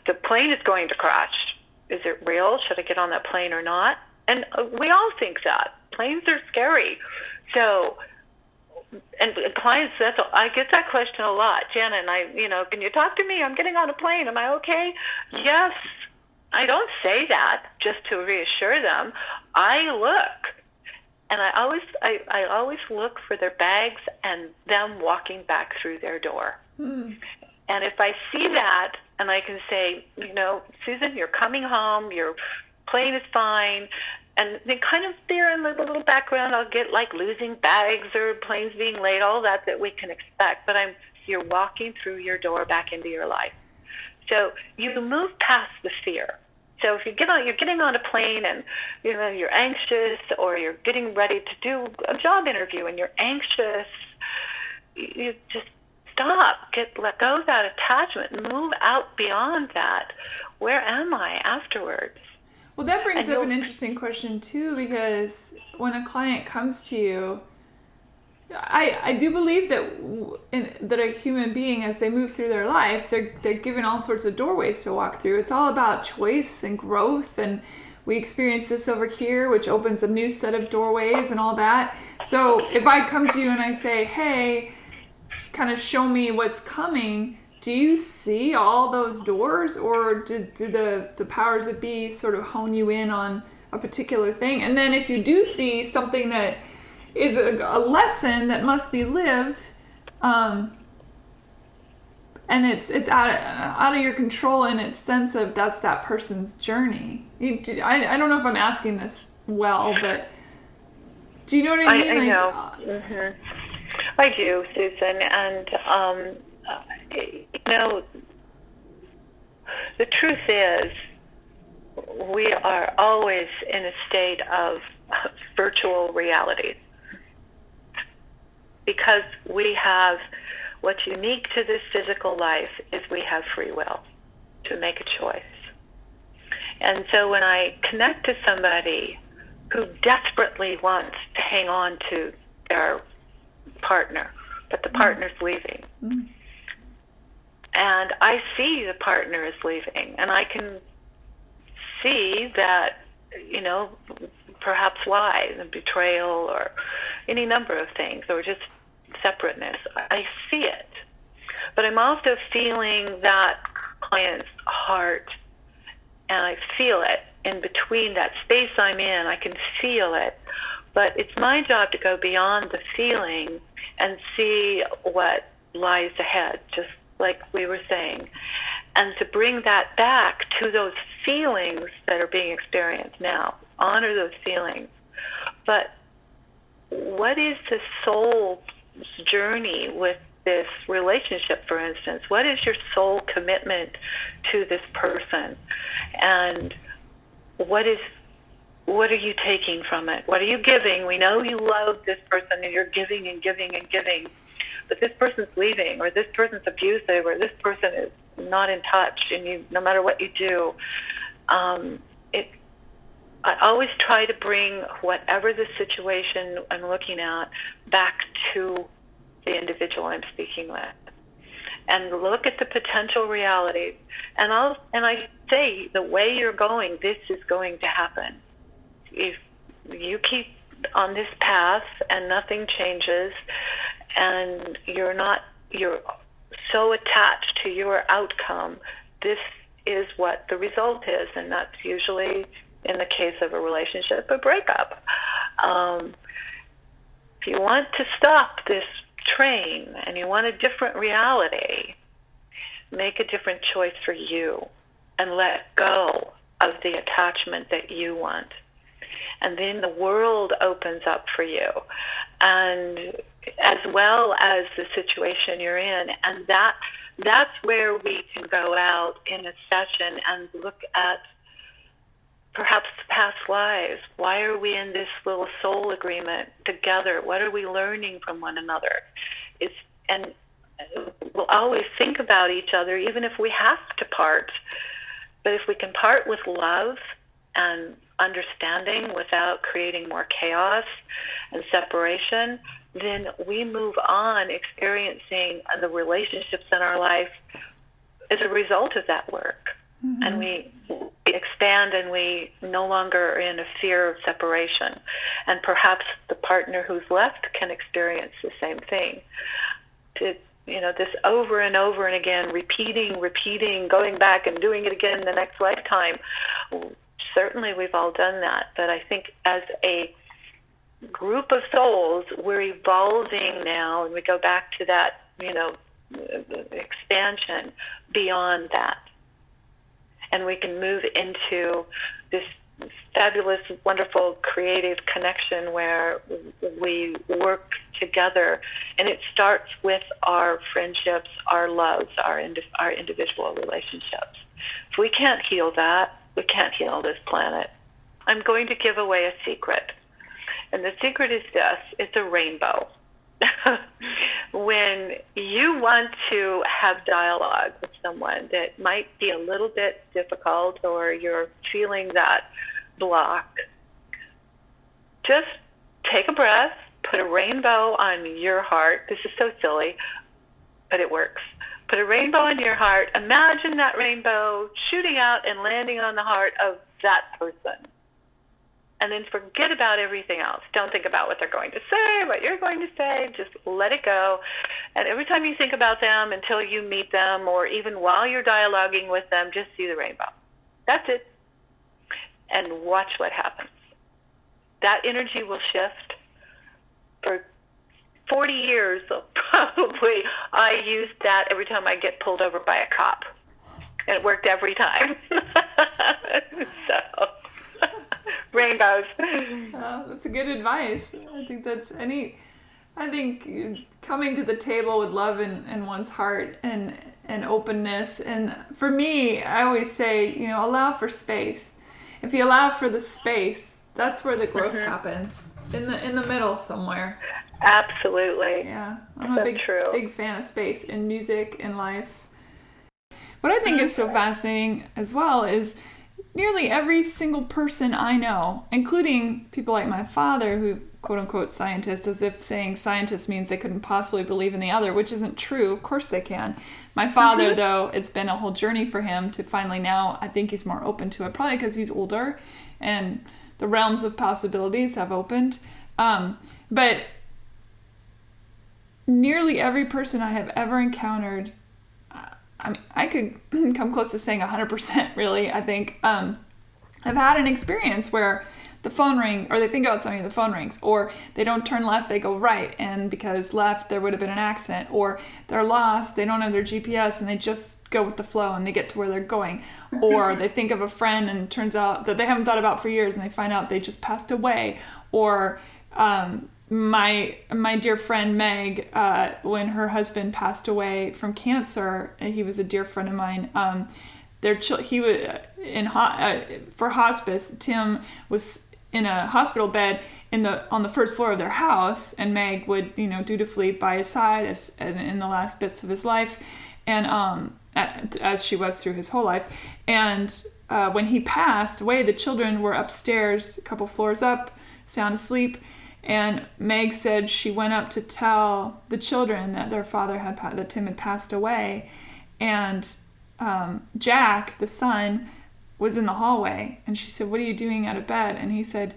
the plane is going to crash. Is it real? Should I get on that plane or not? And we all think that. Planes are scary. So, and clients, I get that question a lot. Janet, can you talk to me? I'm getting on a plane. Am I okay? Yes. I don't say that just to reassure them. I look. And I always look for their bags and them walking back through their door. And if I see that, and I can say, Susan, you're coming home, your plane is fine, and then kind of there in the little background, I'll get like losing bags or planes being late, all that we can expect. But you're walking through your door back into your life. So you move past the fear. So if you're getting on a plane and you're anxious, or you're getting ready to do a job interview and you're anxious, you just stop, let go of that attachment, move out beyond that. Where am I afterwards? Well, that brings up an interesting question too, because when a client comes to you, I do believe that a human being, as they move through their life, they're given all sorts of doorways to walk through. It's all about choice and growth, and we experience this over here, which opens a new set of doorways and all that. So if I come to you and I say, hey, kind of show me what's coming, do you see all those doors, or do the powers that be sort of hone you in on a particular thing? And then if you do see something that is a lesson that must be lived, and it's out of your control in its sense of that's that person's journey. I don't know if I'm asking this well, but do you know what I mean? I know. Mm-hmm. I do, Susan, and the truth is we are always in a state of virtual reality. Because we have, what's unique to this physical life is we have free will to make a choice. And so when I connect to somebody who desperately wants to hang on to their partner, but the partner's leaving, and I see the partner is leaving, and I can see that, perhaps why, the betrayal or any number of things, or just separateness. I see it. But I'm also feeling that client's heart, and I feel it in between that space I'm in. I can feel it. But it's my job to go beyond the feeling and see what lies ahead, just like we were saying, and to bring that back to those feelings that are being experienced now. Honor those feelings. But what is the soul's journey with this relationship, for instance? What is your soul commitment to this person? And what are you taking from it? What are you giving? We know you love this person and you're giving and giving and giving, but this person's leaving, or this person's abusive, or this person is not in touch, and no matter what you do, I always try to bring whatever the situation I'm looking at back to the individual I'm speaking with, and look at the potential realities. And I say, the way you're going, this is going to happen. If you keep on this path and nothing changes, and you're so attached to your outcome, this is what the result is, and that's usually, in the case of a relationship, a breakup. If you want to stop this train and you want a different reality, make a different choice for you and let go of the attachment that you want. And then the world opens up for you, and as well as the situation you're in. And that's where we can go out in a session and look at perhaps past lives. Why are we in this little soul agreement together? What are we learning from one another? And we'll always think about each other, even if we have to part. But if we can part with love and understanding without creating more chaos and separation, then we move on experiencing the relationships in our life as a result of that work. and we expand, and we no longer are in a fear of separation. And perhaps the partner who's left can experience the same thing. This over and over and again, repeating, going back and doing it again in the next lifetime. Certainly we've all done that, but I think as a group of souls, we're evolving now, and we go back to that, expansion beyond that. And we can move into this fabulous, wonderful, creative connection where we work together. And it starts with our friendships, our loves, our individual relationships. If we can't heal that, we can't heal this planet. I'm going to give away a secret. And the secret is this: it's a rainbow. When you want to have dialogue with someone that might be a little bit difficult, or you're feeling that block, just take a breath, put a rainbow on your heart. This is so silly, but it works. Put a rainbow on your heart. Imagine that rainbow shooting out and landing on the heart of that person. And then forget about everything else. Don't think about what they're going to say, what you're going to say. Just let it go. And every time you think about them, until you meet them, or even while you're dialoguing with them, just see the rainbow. That's it. And watch what happens. That energy will shift. For 40 years, probably, I used that every time I get pulled over by a cop. And it worked every time. So... rainbows. That's a good advice. I think coming to the table with love in one's heart and openness. And for me, I always say, allow for space. If you allow for the space, that's where the growth happens. In the middle somewhere. Absolutely. Yeah. I'm a big fan of space in music, in life. What I think is so fascinating as well is nearly every single person I know, including people like my father, who quote-unquote scientists, as if saying scientist means they couldn't possibly believe in the other, which isn't true. Of course they can. My father, though, it's been a whole journey for him to finally now, I think he's more open to it, probably because he's older and the realms of possibilities have opened. But nearly every person I have ever encountered, I could come close to saying 100% really, I think, I've had an experience where the phone rings, or they think about something, the phone rings, or they don't turn left, they go right, and because left, there would have been an accident, or they're lost, they don't have their GPS, and they just go with the flow, and they get to where they're going, or they think of a friend, and it turns out that they haven't thought about for years, and they find out they just passed away, or my dear friend Meg, when her husband passed away from cancer, he was a dear friend of mine. He was for hospice. Tim was in a hospital bed on the first floor of their house, and Meg would dutifully by his side in the last bits of his life, and as she was through his whole life. And when he passed away, the children were upstairs, a couple floors up, sound asleep. And Meg said she went up to tell the children that their father that Tim had passed away, and Jack, the son, was in the hallway, and she said, "What are you doing out of bed?" And he said,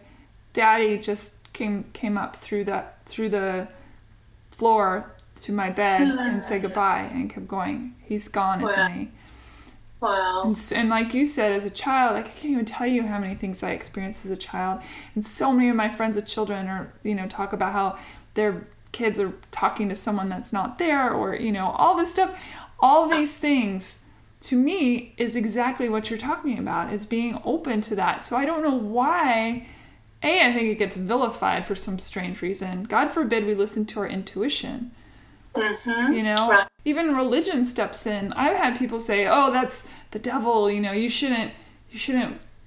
"Daddy just came up through the floor to my bed and said goodbye," and kept going. He's gone, isn't he? Wow. And like you said, as a child, I can't even tell you how many things I experienced as a child. And so many of my friends with children are, talk about how their kids are talking to someone that's not there, or, all this stuff. All these things, to me, is exactly what you're talking about, is being open to that. So I don't know why, I think it gets vilified for some strange reason. God forbid we listen to our intuition. Right. Even religion steps in. I've had people say, "Oh, that's the devil, you shouldn't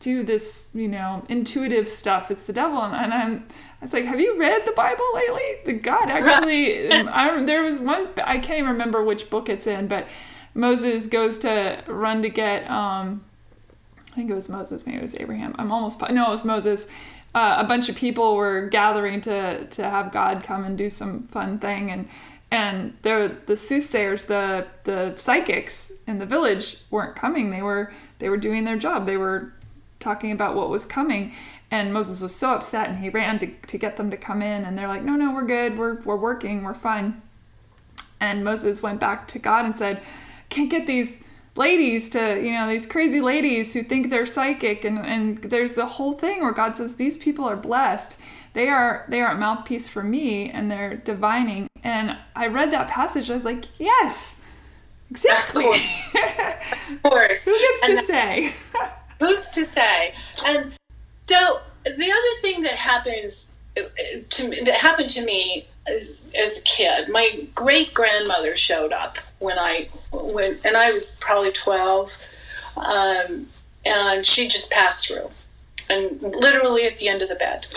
do this, intuitive stuff. It's the devil." And I was like, "Have you read the Bible lately?" The God actually, there was one, I can't even remember which book it's in, but Moses goes to run to get, I think it was Moses, maybe it was Abraham. No, it was Moses. A bunch of people were gathering to have God come and do some fun thing, and the soothsayers, the psychics in the village weren't coming. They they were doing their job. They were talking about what was coming. And Moses was so upset, and he ran to get them to come in. And they're like, no, we're good. We're working. We're fine. And Moses went back to God and said, can't get these ladies to, these crazy ladies who think they're psychic. And there's the whole thing where God says, these people are blessed. They are a mouthpiece for me, and they're divining. And I read that passage. I was like, yes, exactly. Of course. Who gets to say? Who's to say? And so the other thing that happened to me as a kid, my great grandmother showed up when I was probably 12, and she just passed through, and literally at the end of the bed.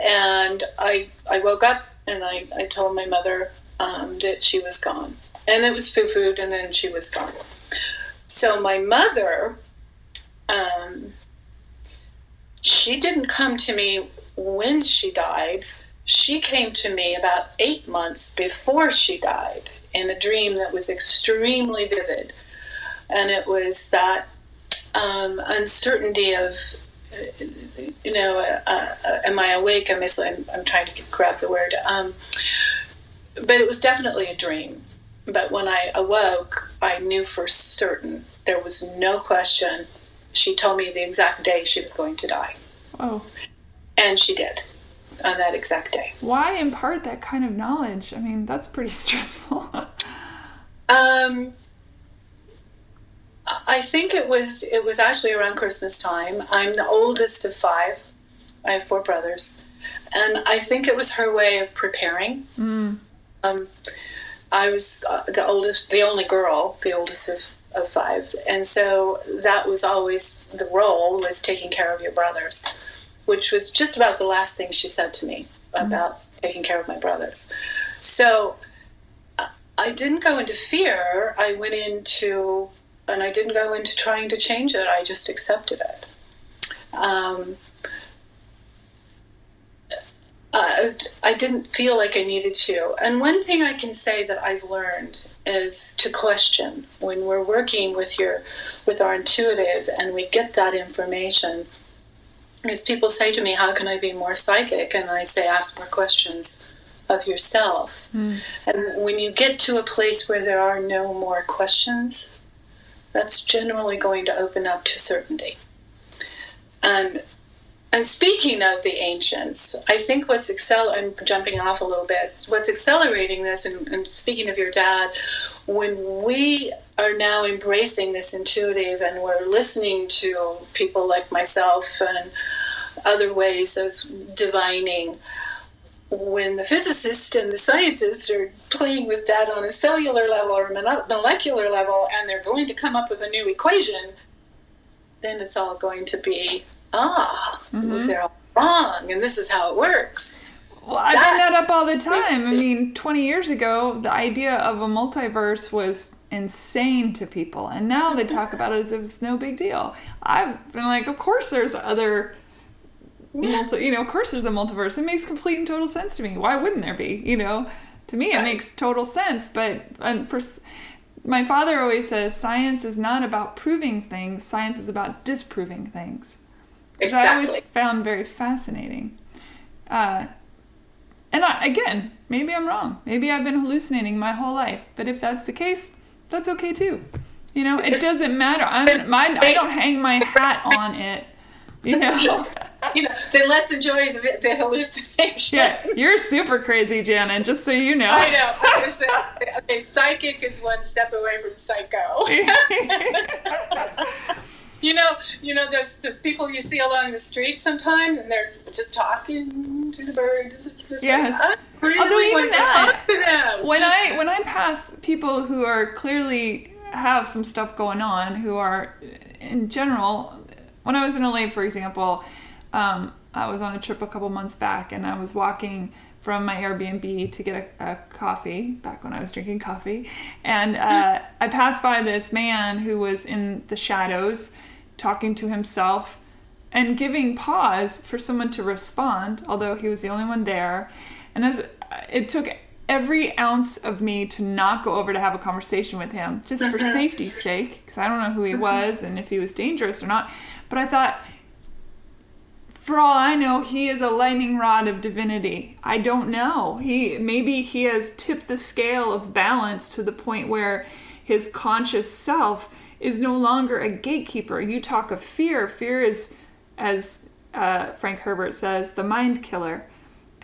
And I woke up and I told my mother that she was gone, and it was food, and then she was gone. So my mother, she didn't come to me when she died. She came to me about 8 months before she died in a dream that was extremely vivid. And it was that uncertainty of, am I awake? I'm trying to grab the word. But it was definitely a dream. But when I awoke, I knew for certain. There was no question. She told me the exact day she was going to die. Oh. And she did, on that exact day. Why impart that kind of knowledge? I mean, that's pretty stressful. I think it was actually around Christmas time. I'm the oldest of 5. I have 4 brothers. And I think it was her way of preparing. I was the only girl, the oldest of 5. And so that was always the role, was taking care of your brothers, which was just about the last thing she said to me about taking care of my brothers. So I didn't go into fear. I didn't go into trying to change it. I just accepted it. I didn't feel like I needed to. And one thing I can say that I've learned is to question when we're working with our intuitive and we get that information. As people say to me, how can I be more psychic? And I say, ask more questions of yourself. And when you get to a place where there are no more questions, that's generally going to open up to certainty. And speaking of the ancients, I think I'm jumping off a little bit, what's accelerating this, and speaking of your dad, when we are now embracing this intuitive and we're listening to people like myself and other ways of divining, when the physicists and the scientists are playing with that on a cellular level or molecular level, and they're going to come up with a new equation, then it's all going to be, was there all wrong, and this is how it works. Well, I bring that up all the time. I mean, 20 years ago, the idea of a multiverse was insane to people, and now they talk about it as if it's no big deal. I've been like, of course there's other... of course there's a multiverse. It makes complete and total sense to me. Why wouldn't there be? To me it makes total sense. But my father always says, science is not about proving things. Science is about disproving things. Which I always found very fascinating. And again, maybe I'm wrong. Maybe I've been hallucinating my whole life. But if that's the case, that's okay too. It doesn't matter. I don't hang my hat on it. Then let's enjoy the hallucination. Yeah, you're super crazy, Janon, just so you know. I know. Okay, psychic is one step away from psycho. There's people you see along the street sometimes, and they're just talking to the birds. Yes. Although even that, when I pass people who are clearly have some stuff going on, who are, in general, when I was in LA, for example, I was on a trip a couple months back, and I was walking from my Airbnb to get a coffee, back when I was drinking coffee, and I passed by this man who was in the shadows, talking to himself and giving pause for someone to respond, although he was the only one there. And as it took every ounce of me to not go over to have a conversation with him, just for safety's sake, because I don't know who he was and if he was dangerous or not. But I thought, for all I know, he is a lightning rod of divinity. I don't know. Maybe he has tipped the scale of balance to the point where his conscious self is no longer a gatekeeper. You talk of fear. Fear is, as Frank Herbert says, the mind killer.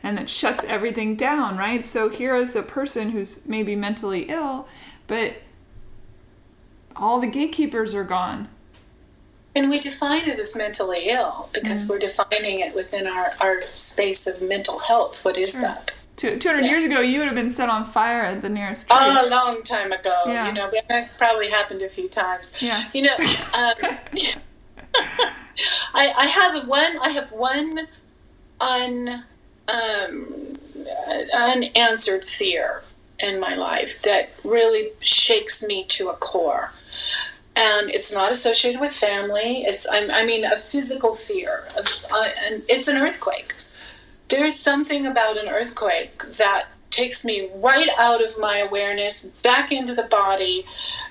And it shuts everything down, right? So here is a person who's maybe mentally ill, but all the gatekeepers are gone. And we define it as mentally ill because we're defining it within our space of mental health. What is that? 200 years ago, you would have been set on fire at the nearest tree. Oh, a long time ago. Yeah. You know, that probably happened a few times. Yeah. You know, I have one unanswered fear in my life that really shakes me to a core. And it's not associated with family. I mean, a physical fear. And it's an earthquake. There's something about an earthquake that takes me right out of my awareness, back into the body,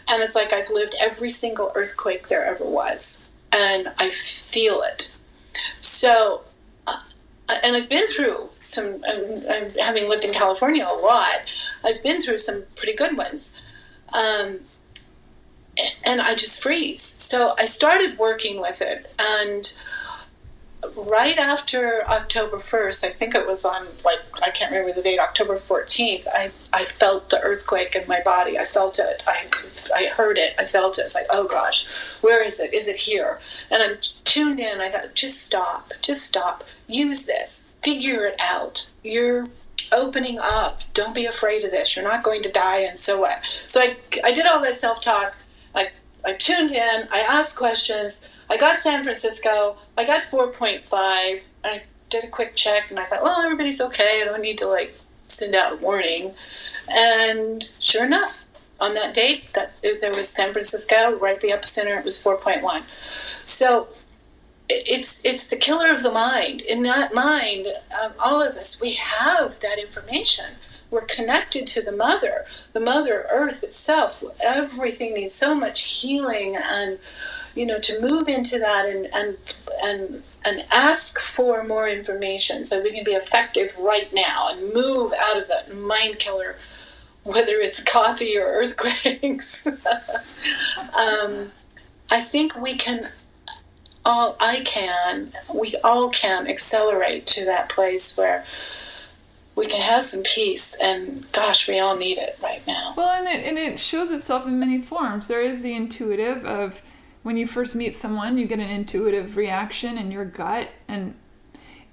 and it's like I've lived every single earthquake there ever was. And I feel it. So, and I've been through some, having lived in California a lot, I've been through some pretty good ones. And I just freeze. So I started working with it, and right after October 1st, I think it was on, I can't remember the date, October 14th, I felt the earthquake in my body. I felt it. I heard it. I felt it. It's like, oh gosh, where is it? Is it here? And I'm tuned in. I thought, just stop. Just stop. Use this. Figure it out. You're opening up. Don't be afraid of this. You're not going to die, and so what? So I did all that self-talk. I tuned in, I asked questions, I got San Francisco, I got 4.5, I did a quick check, and I thought, well, everybody's okay, I don't need to, send out a warning. And sure enough, on that date, there was San Francisco, right at the epicenter, it was 4.1. So it's the killer of the mind. In that mind, all of us, we have that information. We're connected to the Mother Earth itself. Everything needs so much healing, and to move into that and ask for more information so we can be effective right now and move out of that mind killer, whether it's coffee or earthquakes. I think we all can accelerate to that place where we can have some peace, and gosh, we all need it right now. Well, and it shows itself in many forms. There is the intuitive of when you first meet someone, you get an intuitive reaction in your gut, and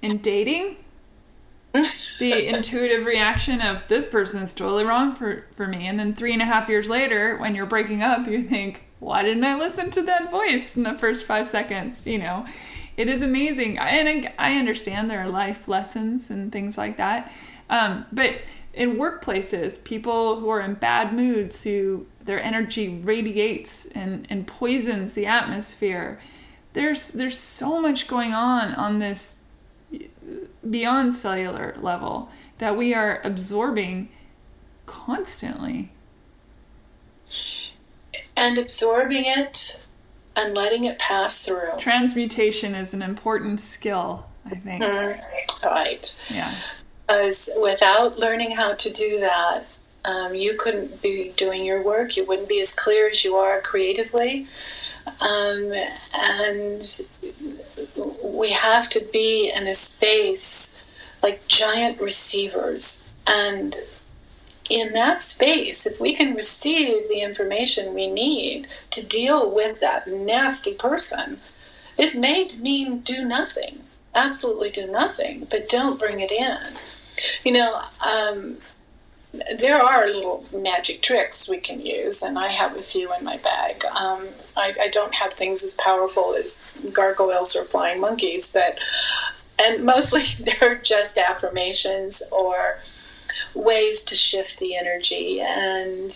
in dating, the intuitive reaction of this person's totally wrong for me. And then 3.5 years later, when you're breaking up, you think, why didn't I listen to that voice in the first 5 seconds? It is amazing. And I understand there are life lessons and things like that. But in workplaces, people who are in bad moods, who their energy radiates and poisons the atmosphere, there's so much going on this beyond cellular level that we are absorbing constantly. And absorbing it and letting it pass through. Transmutation is an important skill, I think. Right. Yeah. Because without learning how to do that, you couldn't be doing your work. You wouldn't be as clear as you are creatively. And we have to be in a space like giant receivers. And in that space, if we can receive the information we need to deal with that nasty person, it may mean do nothing, absolutely do nothing, but don't bring it in. There are little magic tricks we can use, and I have a few in my bag. I don't have things as powerful as gargoyles or flying monkeys, and mostly they're just affirmations or ways to shift the energy. And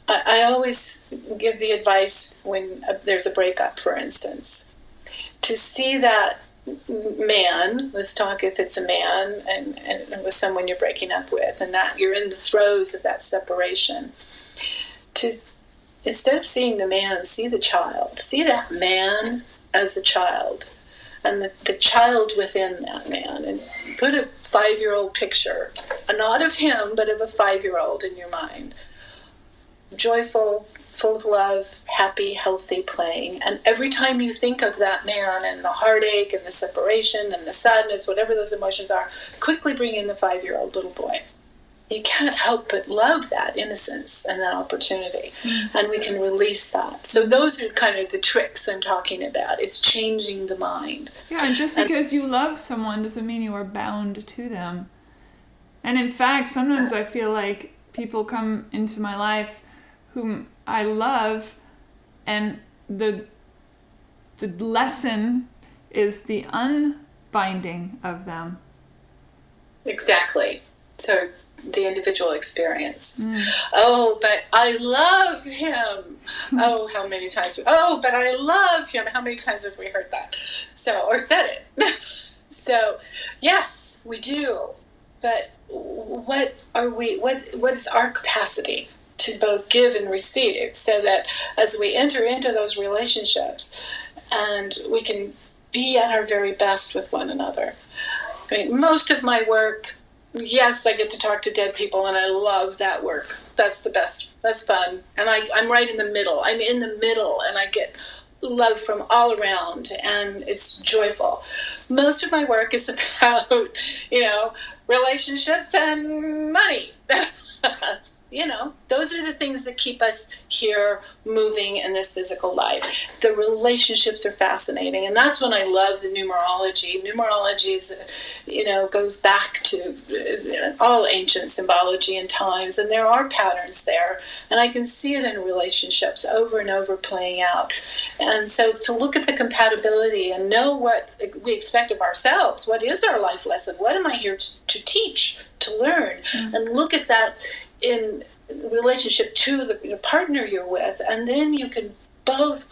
I always give the advice when there's a breakup, for instance, to see that man, let's talk if it's a man and with someone you're breaking up with, and that you're in the throes of that separation, to instead of seeing the man, see the child. See that man as a child, and the child within that man, and put a 5-year-old picture, not of him, but of a 5-year-old in your mind. Joyful, full of love, happy, healthy, playing. And every time you think of that man and the heartache and the separation and the sadness, whatever those emotions are, quickly bring in the 5-year-old little boy. You can't help but love that innocence and that opportunity. And we can release that. So those are kind of the tricks I'm talking about. It's changing the mind. Yeah, and just because you love someone doesn't mean you are bound to them. And in fact, sometimes I feel like people come into my life whom I love, and the lesson is the unbinding of them. Exactly. So the individual experience. Oh, but I love him. Oh, how many times? Oh, but I love him. How many times have we heard that? So, or said it. So, yes, we do. But what are we? What is our capacity to both give and receive, so that as we enter into those relationships, and we can be at our very best with one another. I mean, most of my work, yes, I get to talk to dead people, and I love that work. That's the best. That's fun. And I'm right in the middle. I'm in the middle, and I get love from all around, and it's joyful. Most of my work is about, relationships and money. Those are the things that keep us here moving in this physical life. The relationships are fascinating, and that's when I love the numerology. Numerology is, goes back to all ancient symbology and times, and there are patterns there, and I can see it in relationships over and over playing out. And so to look at the compatibility and know what we expect of ourselves, what is our life lesson, what am I here to teach, to learn, and look at that in relationship to the partner you're with, and then you can both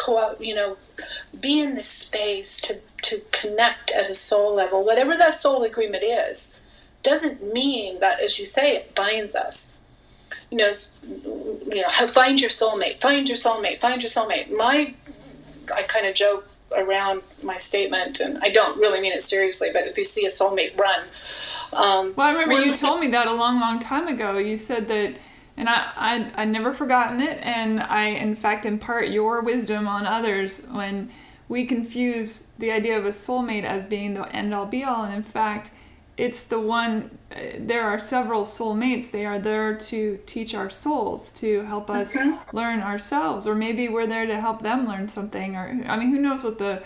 be in this space to connect at a soul level. Whatever that soul agreement is, doesn't mean that, as you say, it binds us. Find your soulmate, find your soulmate, find your soulmate. I kind of joke around my statement, and I don't really mean it seriously, but if you see a soulmate, run. Well, I remember you told me that a long, long time ago. You said that, and I'd never forgotten it, and I, in fact, impart your wisdom on others when we confuse the idea of a soulmate as being the end-all, be-all, and in fact, it's the one, there are several soulmates. They are there to teach our souls, to help us learn ourselves, or maybe we're there to help them learn something, or, who knows what the,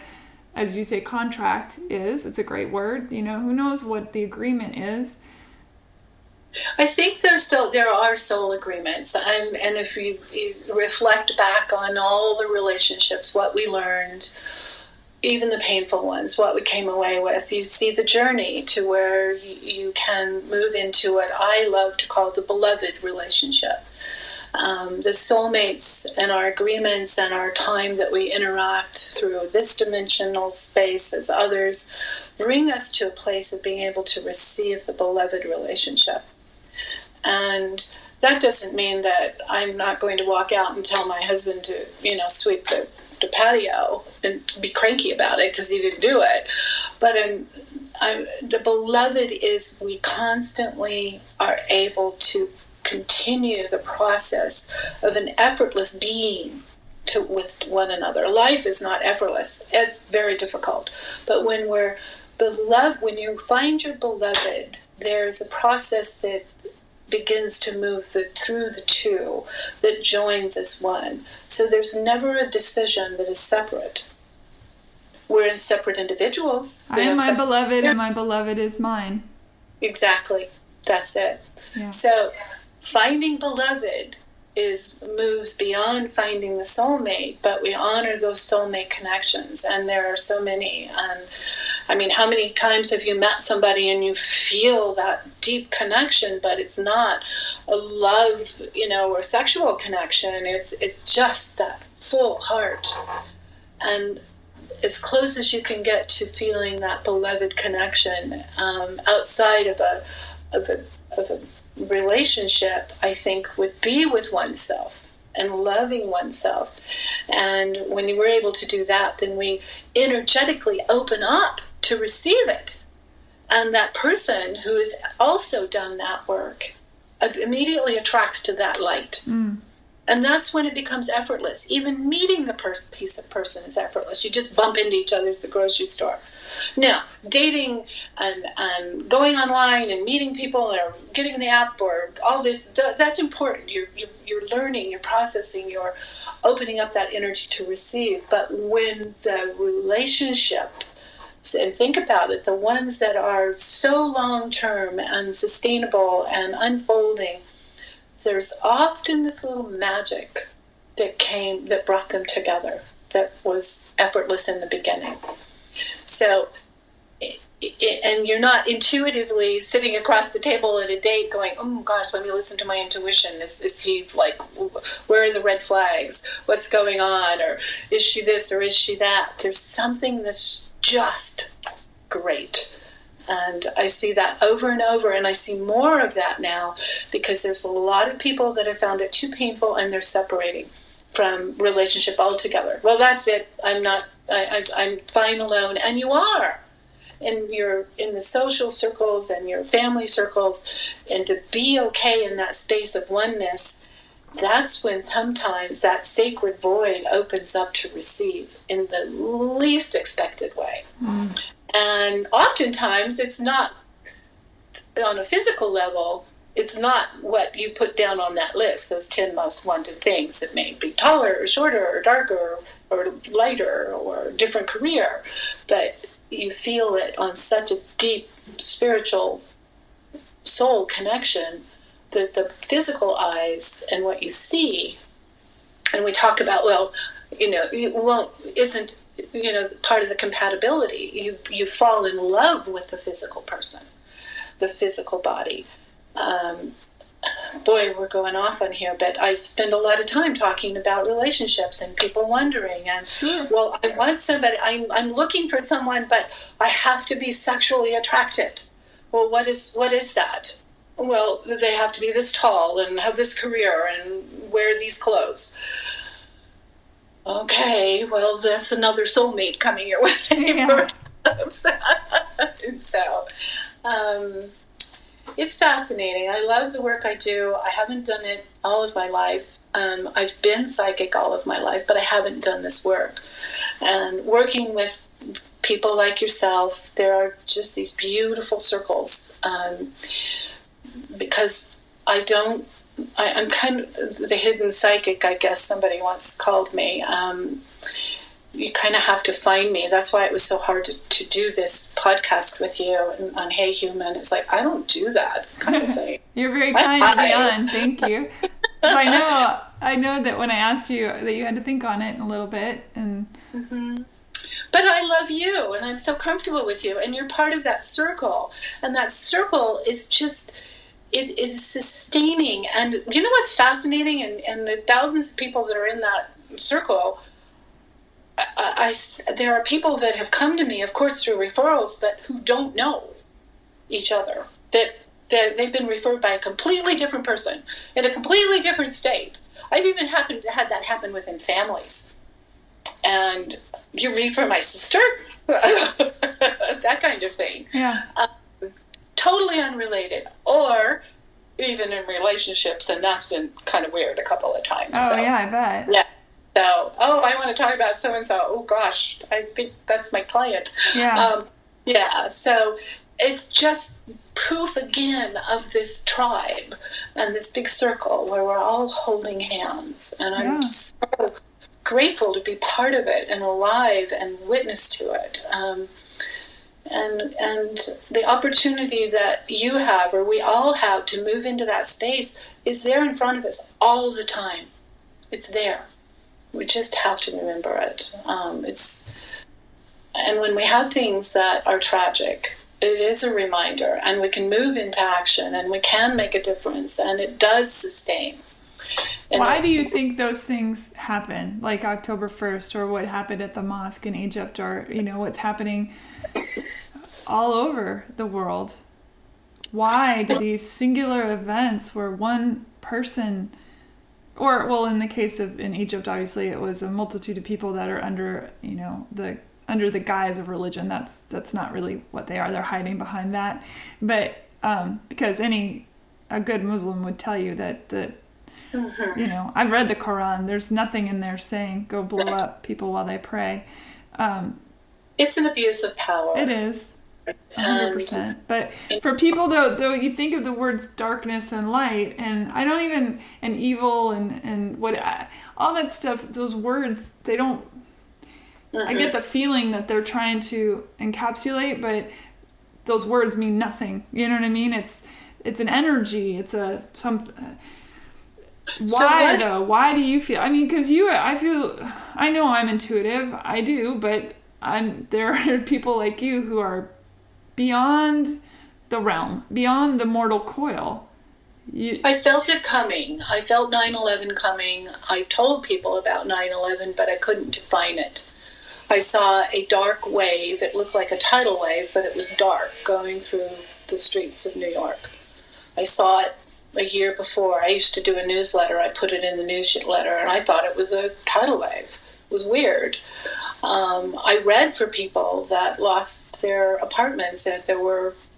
as you say, contract is. It's a great word. Who knows what the agreement is. I think there are soul agreements, and if you reflect back on all the relationships, what we learned, even the painful ones, what we came away with, you see the journey to where you can move into what I love to call the beloved relationship. The soulmates and our agreements and our time that we interact through this dimensional space as others bring us to a place of being able to receive the beloved relationship. And that doesn't mean that I'm not going to walk out and tell my husband to, sweep the patio and be cranky about it because he didn't do it. But the beloved is we constantly are able to continue the process of an effortless being with one another. Life is not effortless. It's very difficult. But when we're beloved, when you find your beloved, there's a process that begins to move through the two that joins as one. So there's never a decision that is separate. We're in separate individuals. I am my beloved, and my beloved is mine. Exactly. That's it. Yeah. So finding beloved moves beyond finding the soulmate, but we honor those soulmate connections, and there are so many. And how many times have you met somebody and you feel that deep connection, but it's not a love, or sexual connection. It's just that full heart. And as close as you can get to feeling that beloved connection outside of a relationship, I think, would be with oneself and loving oneself. And when we're able to do that, then we energetically open up to receive it. And that person who has also done that work immediately attracts to that light. And that's when it becomes effortless. Even meeting the piece of person is effortless. You just bump into each other at the grocery store. Now, dating and going online and meeting people or getting the app or all this, that's important. You're learning, you're processing, you're opening up that energy to receive. But when the relationship, and think about it, the ones that are so long-term and sustainable and unfolding, there's often this little magic that brought them together that was effortless in the beginning. So, and you're not intuitively sitting across the table at a date going, oh gosh, let me listen to my intuition. Is he like, where are the red flags? What's going on? Or is she this or is she that? There's something that's just great. And I see that over and over, and I see more of that now because there's a lot of people that have found it too painful and they're separating from relationship altogether. Well, that's it. I'm fine alone. And you are. And you're in the social circles and your family circles, and to be okay in that space of oneness, that's when sometimes that sacred void opens up to receive in the least expected way. And oftentimes it's not on a physical level, it's not what you put down on that list, those 10 most wanted things. It may be taller or shorter or darker or lighter or different career, but you feel it on such a deep spiritual soul connection that the physical eyes and what you see, and we talk about, well, isn't part of the compatibility. You fall in love with the physical person, the physical body. Boy, we're going off on here, but I spend a lot of time talking about relationships and people wondering, and well, I want somebody, I'm looking for someone, but I have to be sexually attracted. Well, what is that? Well, they have to be this tall and have this career and wear these clothes. Okay, well, that's another soulmate coming your way. Yeah. It's fascinating. I love the work I do. I haven't done it all of my life. I've been psychic all of my life, but I haven't done this work. And working with people like yourself, there are just these beautiful circles. Because I'm kind of the hidden psychic, I guess somebody once called me. You kind of have to find me. That's why it was so hard to do this podcast with you on Hey Human. It's like, I don't do that kind of thing. You're very kind, Janon. Thank you. I know that when I asked you that you had to think on it a little bit. And But I love you, and I'm so comfortable with you, and you're part of that circle. And that circle is just... it is sustaining. And you know what's fascinating? And the thousands of people that are in that circle, there are people that have come to me, of course, through referrals, but who don't know each other. That they've been referred by a completely different person in a completely different state. I've even had that happen within families. And you read for my sister? That kind of thing. Yeah. Totally unrelated, or even in relationships, and that's been kind of weird a couple of times. Oh, so, yeah, I bet. Yeah. So, I want to talk about so-and-so. Oh, gosh, I think that's my client. Yeah. So it's just proof again of this tribe and this big circle where we're all holding hands. And I'm so grateful to be part of it and alive and witness to it. And the opportunity that you have, or we all have, to move into that space is there in front of us all the time. It's there. We just have to remember it. And when we have things that are tragic, it is a reminder, and we can move into action, and we can make a difference, and it does sustain. And why do you think those things happen, like October 1st, or what happened at the mosque in Egypt, or, what's happening all over the world? Why do these singular events where one person, or, well, in the case of in Egypt, obviously it was a multitude of people that are under, under the guise of religion. That's not really what they are. They're hiding behind that. But because a good Muslim would tell you that I've read the Quran. There's nothing in there saying go blow up people while they pray. It's an abuse of power. It is. 100%. But for people, though you think of the words darkness and light, and I don't even, and evil and what, all that stuff, those words, they don't, I get the feeling that they're trying to encapsulate, but those words mean nothing. You know what I mean? It's an energy. It's why though? Why do you feel, because I know I'm intuitive. I do, but there are people like you who are beyond the realm, beyond the mortal coil. I felt it coming. I felt 9/11 coming. I told people about 9/11, but I couldn't define it. I saw a dark wave. It looked like a tidal wave, but it was dark going through the streets of New York. I saw it a year before. I used to do a newsletter. I put it in the newsletter, and I thought it was a tidal wave. It was weird. I read for people that lost their apartments, and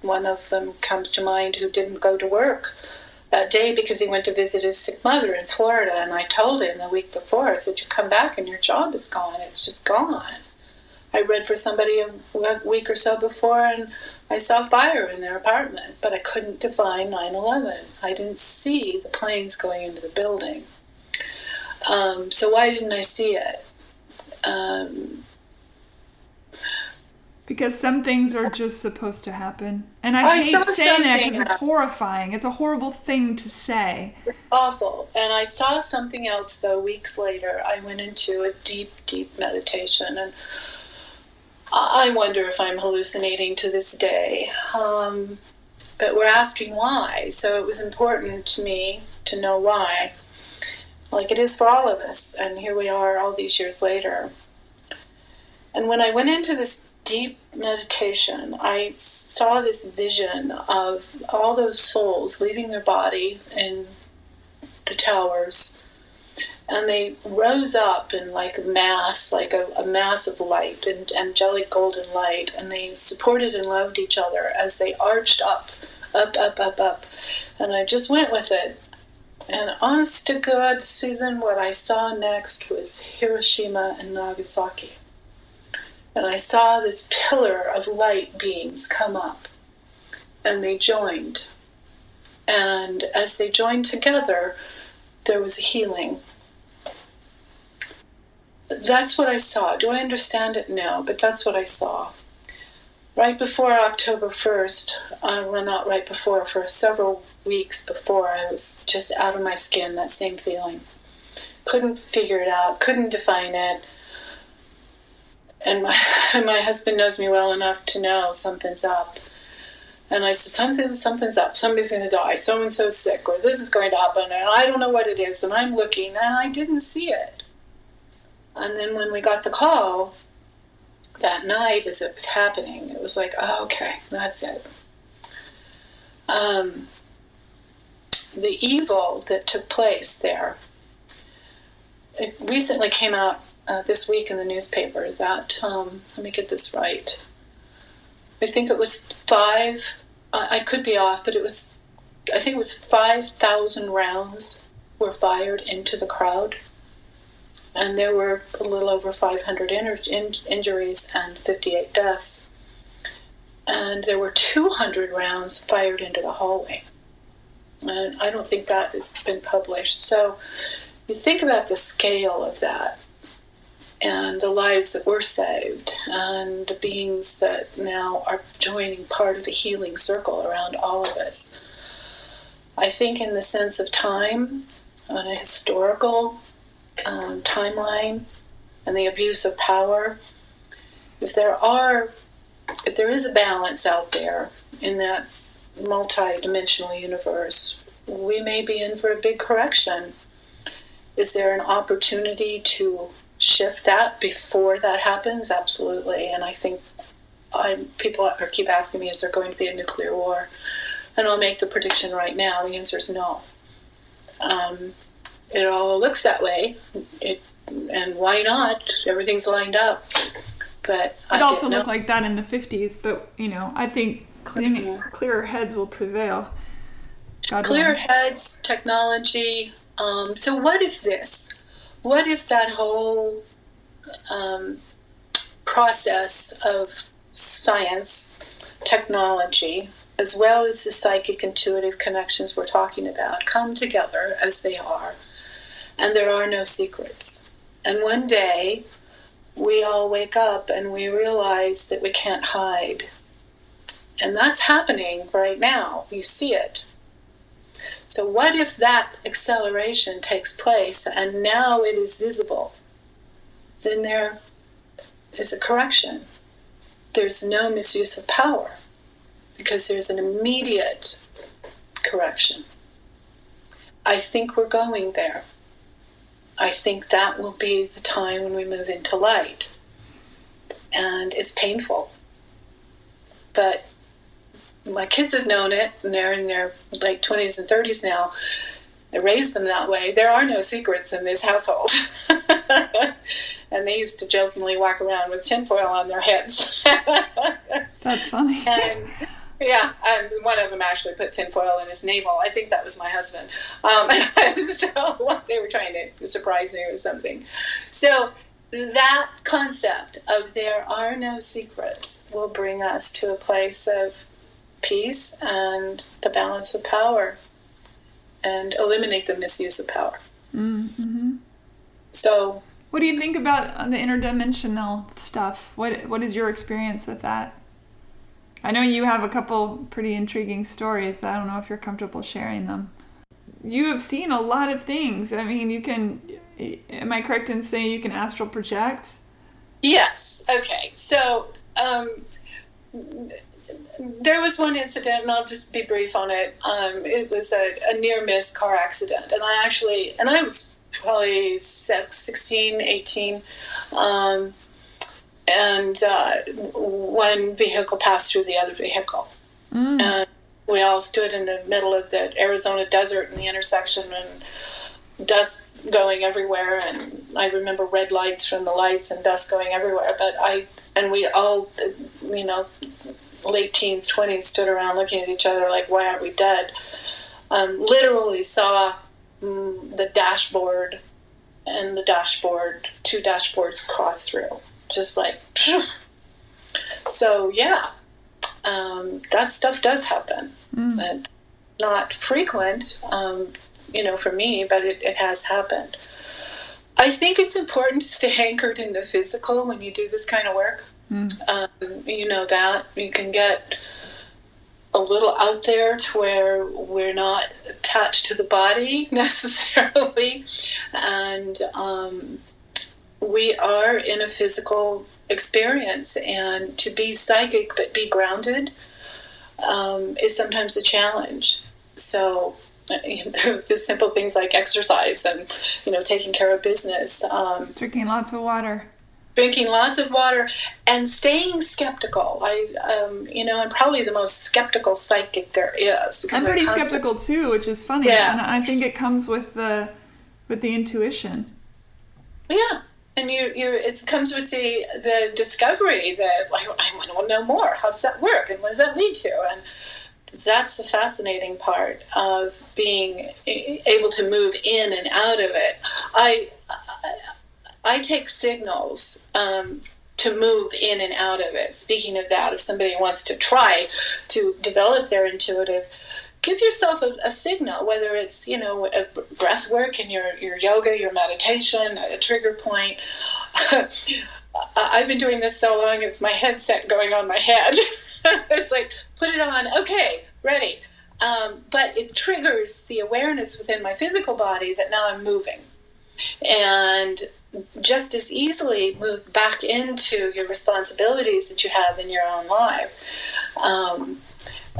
one of them comes to mind who didn't go to work that day because he went to visit his sick mother in Florida, and I told him the week before, I said, you come back and your job is gone. It's just gone. I read for somebody a week or so before, and I saw fire in their apartment, but I couldn't define 9/11. I didn't see the planes going into the building. So why didn't I see it? Because some things are just supposed to happen. And I hate saying that because it's horrifying. It's a horrible thing to say. It's awful. And I saw something else, though, weeks later. I went into a deep, deep meditation, and I wonder if I'm hallucinating to this day. But we're asking why. So it was important to me to know why, like it is for all of us. And here we are all these years later. And when I went into this deep meditation, I saw this vision of all those souls leaving their body in the towers, and they rose up in like a mass, like a mass of light, and angelic golden light, and they supported and loved each other as they arched up, and I just went with it. And honest to God, Susan, what I saw next was Hiroshima and Nagasaki. And I saw this pillar of light beings come up, and they joined. And as they joined together, there was a healing. That's what I saw. Do I understand it? No, but that's what I saw. Right before October 1st, well, not right before, for several weeks before, I was just out of my skin, that same feeling. Couldn't figure it out, couldn't define it. And my husband knows me well enough to know something's up. And I said, something's up. Somebody's going to die. So-and-so's sick, or this is going to happen, and I don't know what it is. And I'm looking, and I didn't see it. And then when we got the call that night as it was happening, it was like, oh, okay, that's it. The evil that took place there, it recently came out this week in the newspaper that, let me get this right, I think it was I could be off, but I think it was 5,000 rounds were fired into the crowd, and there were a little over 500 injuries and 58 deaths, and there were 200 rounds fired into the hallway, and I don't think that has been published. So you think about the scale of that, and the lives that were saved, and the beings that now are joining part of a healing circle around all of us. I think in the sense of time, on a historical timeline, and the abuse of power, if there is a balance out there in that multi-dimensional universe, we may be in for a big correction. Is there an opportunity to shift that before that happens? Absolutely. And I think people keep asking me, is there going to be a nuclear war? And I'll make the prediction right now. The answer is no. It all looks that way. And why not? Everything's lined up. But it also looked like that in the 50s. But, I think clearer heads will prevail. Clearer heads, technology. So what if this? What if that whole process of science, technology, as well as the psychic intuitive connections we're talking about, come together as they are, and there are no secrets. And one day, we all wake up and we realize that we can't hide. And that's happening right now. You see it. So what if that acceleration takes place and now it is visible? Then there is a correction. There's no misuse of power because there's an immediate correction. I think we're going there. I think that will be the time when we move into light. And it's painful. But my kids have known it, and they're in their late 20s and 30s now. I raised them that way. There are no secrets in this household. And they used to jokingly walk around with tinfoil on their heads. That's funny. And one of them actually put tinfoil in his navel. I think that was my husband. So they were trying to surprise me with something. So that concept of there are no secrets will bring us to a place of peace and the balance of power and eliminate the misuse of power. Mm-hmm. So what do you think about the interdimensional stuff? What is your experience with that? I know you have a couple pretty intriguing stories, but I don't know if you're comfortable sharing them. You have seen a lot of things. I mean, am I correct in saying you can astral project? Yes. Okay. So there was one incident, and I'll just be brief on it. It was a near-miss car accident, and I was probably 16, 18, and one vehicle passed through the other vehicle. And we all stood in the middle of the Arizona desert in the intersection, and dust going everywhere, and I remember red lights from the lights and dust going everywhere, and we all, late teens, 20s, stood around looking at each other like, why aren't we dead? Literally saw the dashboard and the dashboard, two dashboards cross through, just like, phew. So yeah, that stuff does happen. And not frequent, for me, but it has happened. I think it's important to stay anchored in the physical when you do this kind of work. That you can get a little out there to where we're not attached to the body necessarily, and we are in a physical experience, and to be psychic but be grounded is sometimes a challenge. So just simple things like exercise and taking care of business, drinking lots of water and staying skeptical. I'm probably the most skeptical psychic there is. I'm pretty skeptical too, which is funny. Yeah. And I think it comes with the intuition. Yeah. And it comes with the discovery that I want to know more. How does that work? And what does that lead to? And that's the fascinating part of being able to move in and out of it. I take signals to move in and out of it. Speaking of that, if somebody wants to try to develop their intuitive, give yourself a signal, whether it's, a breath work in your yoga, your meditation, a trigger point. I've been doing this so long, it's my headset going on my head. It's like, put it on, okay, ready. But it triggers the awareness within my physical body that now I'm moving. And just as easily move back into your responsibilities that you have in your own life.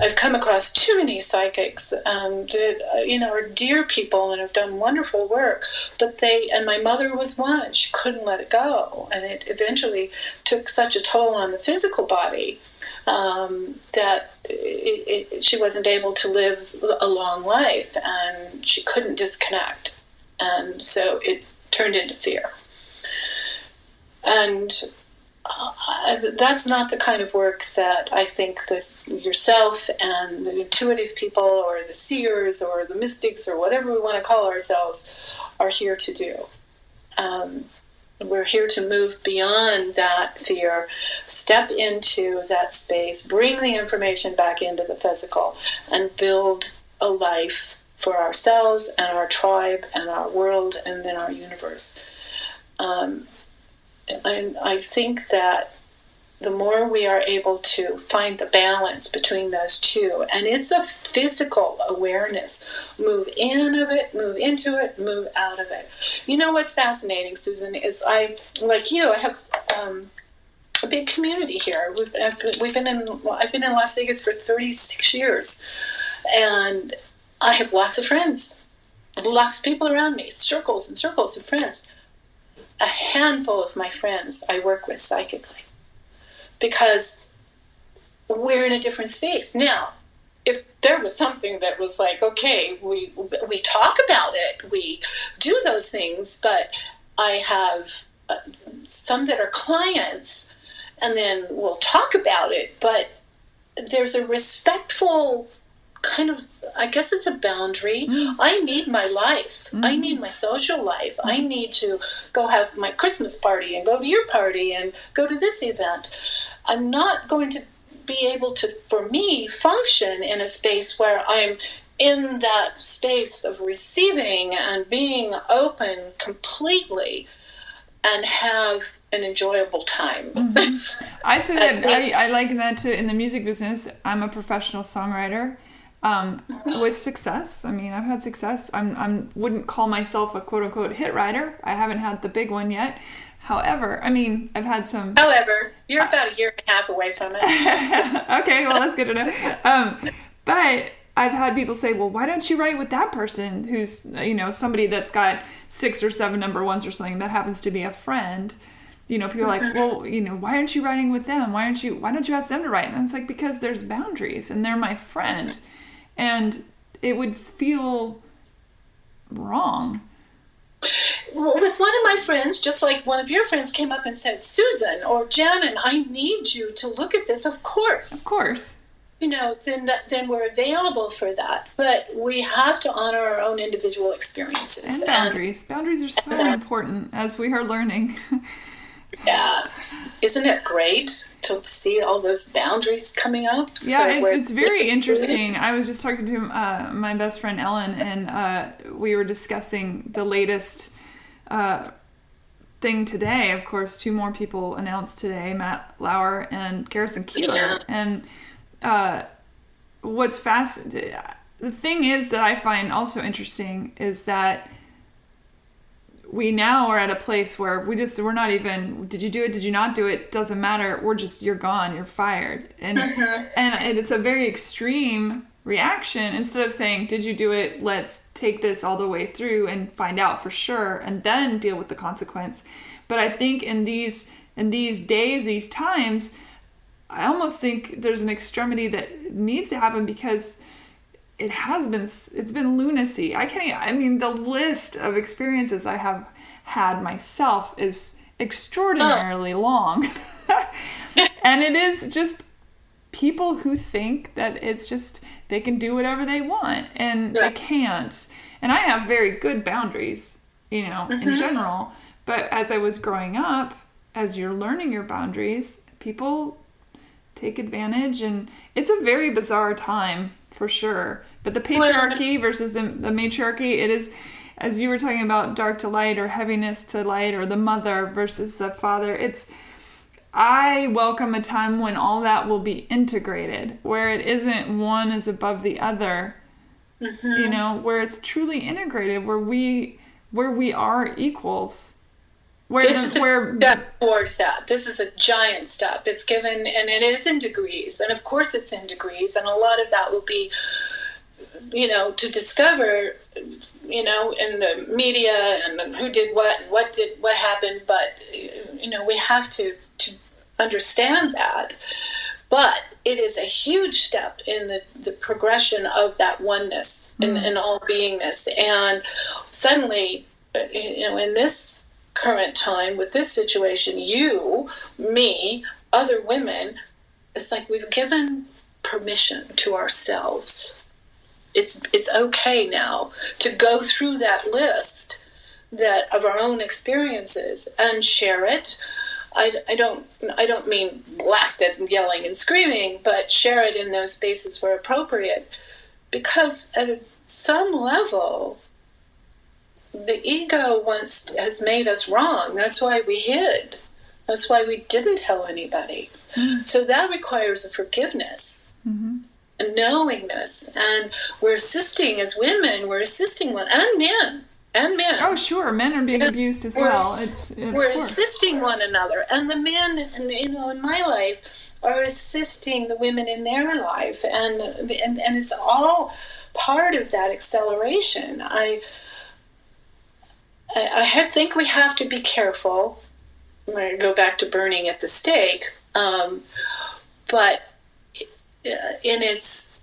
I've come across too many psychics that are dear people and have done wonderful work, but and my mother was one. She couldn't let it go, and it eventually took such a toll on the physical body that she wasn't able to live a long life, and she couldn't disconnect, and so it turned into fear. And that's not the kind of work that I think yourself and the intuitive people or the seers or the mystics or whatever we want to call ourselves are here to do. We're here to move beyond that fear, step into that space, bring the information back into the physical, and build a life for ourselves and our tribe and our world and then our universe. And I think that the more we are able to find the balance between those two, and it's a physical awareness, move in of it, move into it, move out of it. You know what's fascinating, Susan, is I have a big community here. I've been in Las Vegas for 36 years, and I have lots of friends, lots of people around me, circles and circles of friends. A handful of my friends I work with psychically because we're in a different space. Now, if there was something that was like, okay, we talk about it, we do those things, but I have some that are clients, and then we'll talk about it, but there's a respectful kind of, I guess it's a boundary. I need my life. I need my social life. I need to go have my Christmas party and go to your party and go to this event. I'm not going to be able to, for me, function in a space where I'm in that space of receiving and being open completely and have an enjoyable time. I say that I like that too. In the music business, I'm a professional songwriter. With success. I mean, I've had success. I wouldn't call myself a quote unquote hit writer. I haven't had the big one yet. However, I mean, I've had some. However, you're about a year and a half away from it. Okay, well, that's good to know. But I've had people say, well, why don't you write with that person who's, somebody that's got 6 or 7 number ones or something that happens to be a friend. People are like, well, why aren't you writing with them? Why don't you ask them to write? And it's like, because there's boundaries and they're my friend. And it would feel wrong. Well, with one of my friends, just like one of your friends came up and said, Susan or Janon, I need you to look at this. Of course. Of course. Then we're available for that. But we have to honor our own individual experiences. And boundaries. Boundaries are so important, as we are learning. Yeah. Isn't it great to see all those boundaries coming up? Yeah, it's very interesting. I was just talking to my best friend Ellen, and we were discussing the latest thing today. Of course, 2 more people announced today, Matt Lauer and Garrison Keillor. Yeah. And what's fascinating, the thing is that I find also interesting is that we now are at a place where we're not even, did you do it, did you not do it, doesn't matter, you're gone, you're fired. And and it's a very extreme reaction. Instead of saying, did you do it, let's take this all the way through and find out for sure and then deal with the consequence. But I think in these days, these times, I almost think there's an extremity that needs to happen because it's been lunacy. The list of experiences I have had myself is extraordinarily long. And it is just people who think that it's just, they can do whatever they want and they can't. And I have very good boundaries, in general. But as I was growing up, as you're learning your boundaries, people take advantage, and it's a very bizarre time for sure. But the patriarchy versus the matriarchy, it is, as you were talking about, dark to light or heaviness to light, or the mother versus the father. I welcome a time when all that will be integrated, where it isn't one is above the other, where it's truly integrated, where we are equals, This is a step towards that. This is a giant step. It's given, and it is in degrees. And of course it's in degrees. And a lot of that will be, to discover, in the media and who did what and what happened. But, we have to understand that. But it is a huge step in the progression of that oneness in all beingness. And suddenly, in this current time with this situation, you, me, other women, it's like we've given permission to ourselves. It's okay now to go through that list of our own experiences and share it. I don't mean blast it and yelling and screaming, but share it in those spaces where appropriate, because at some level the ego has made us wrong. That's why we hid. That's why we didn't tell anybody. So that requires a forgiveness, a knowingness. And we're assisting as women, we're assisting one, and men. Oh, sure. Men are being abused as well. We're assisting one another. And the men, in my life, are assisting the women in their life. And it's all part of that acceleration. I think we have to be careful. I'm going to go back to burning at the stake. But in its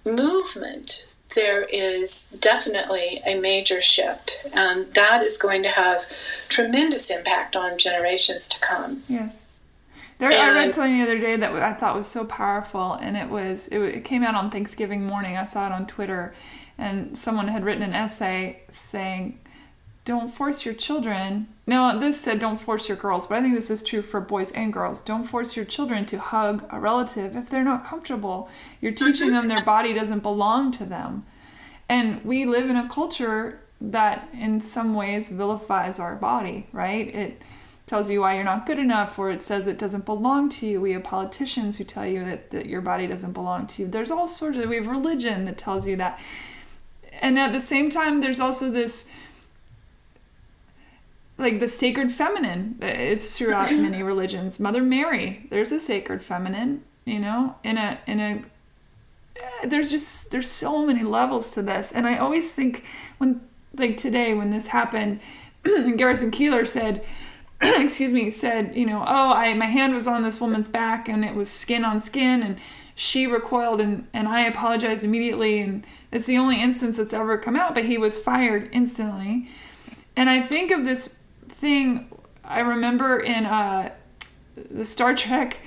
movement, there is definitely a major shift. And that is going to have tremendous impact on generations to come. Yes. I read something the other day that I thought was so powerful. And it came out on Thanksgiving morning. I saw it on Twitter. And someone had written an essay saying, don't force your children. No, this said don't force your girls, but I think this is true for boys and girls. Don't force your children to hug a relative if they're not comfortable. You're teaching them their body doesn't belong to them. And we live in a culture that in some ways vilifies our body, right? It tells you why you're not good enough, or it says it doesn't belong to you. We have politicians who tell you that your body doesn't belong to you. There's all sorts of, we have religion that tells you that. And at the same time, there's also this, like the sacred feminine. It's throughout many religions. Mother Mary, there's a sacred feminine, there's so many levels to this. And I always think when, like today, when this happened, Garrison Keillor said, my hand was on this woman's back and it was skin on skin, and she recoiled and I apologized immediately, and it's the only instance that's ever come out, but he was fired instantly. And I think of this thing I remember in the Star Trek,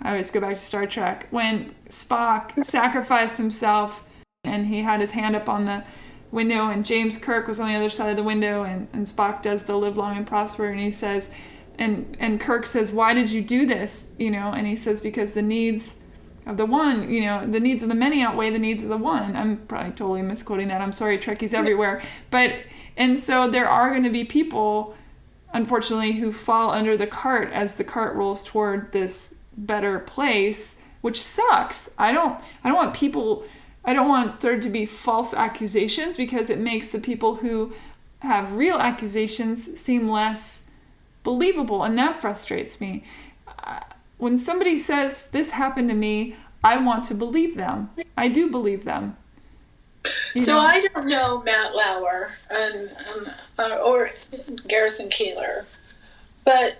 I always go back to Star Trek, when Spock sacrificed himself and he had his hand up on the window and James Kirk was on the other side of the window, and Spock does the live long and prosper, and he says, and Kirk says, why did you do this? And he says, because the needs of the one, the needs of the many outweigh the needs of the one. I'm probably totally misquoting that. I'm sorry, Trekkies everywhere. And so there are going to be people, unfortunately, who fall under the cart as the cart rolls toward this better place, which sucks. I don't want there to be false accusations, because it makes the people who have real accusations seem less believable, and that frustrates me. When somebody says this happened to me, I want to believe them. I do believe them. I don't know Matt Lauer or Garrison Keillor, but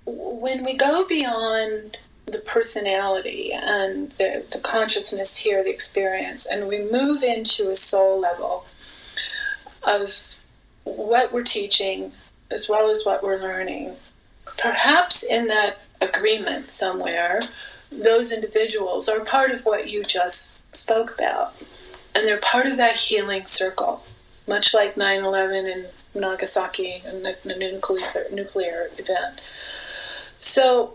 when we go beyond the personality and the consciousness here, the experience, and we move into a soul level of what we're teaching as well as what we're learning, perhaps in that agreement somewhere, those individuals are part of what you just spoke about. And they're part of that healing circle, much like 9/11 and Nagasaki and the nuclear event. So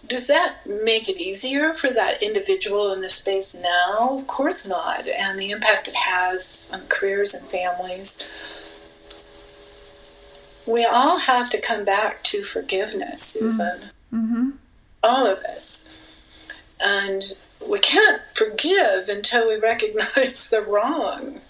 does that make it easier for that individual in the space now? Of course not. And the impact it has on careers and families. We all have to come back to forgiveness, Susan. Mm-hmm. All of us. And we can't forgive until we recognize the wrong.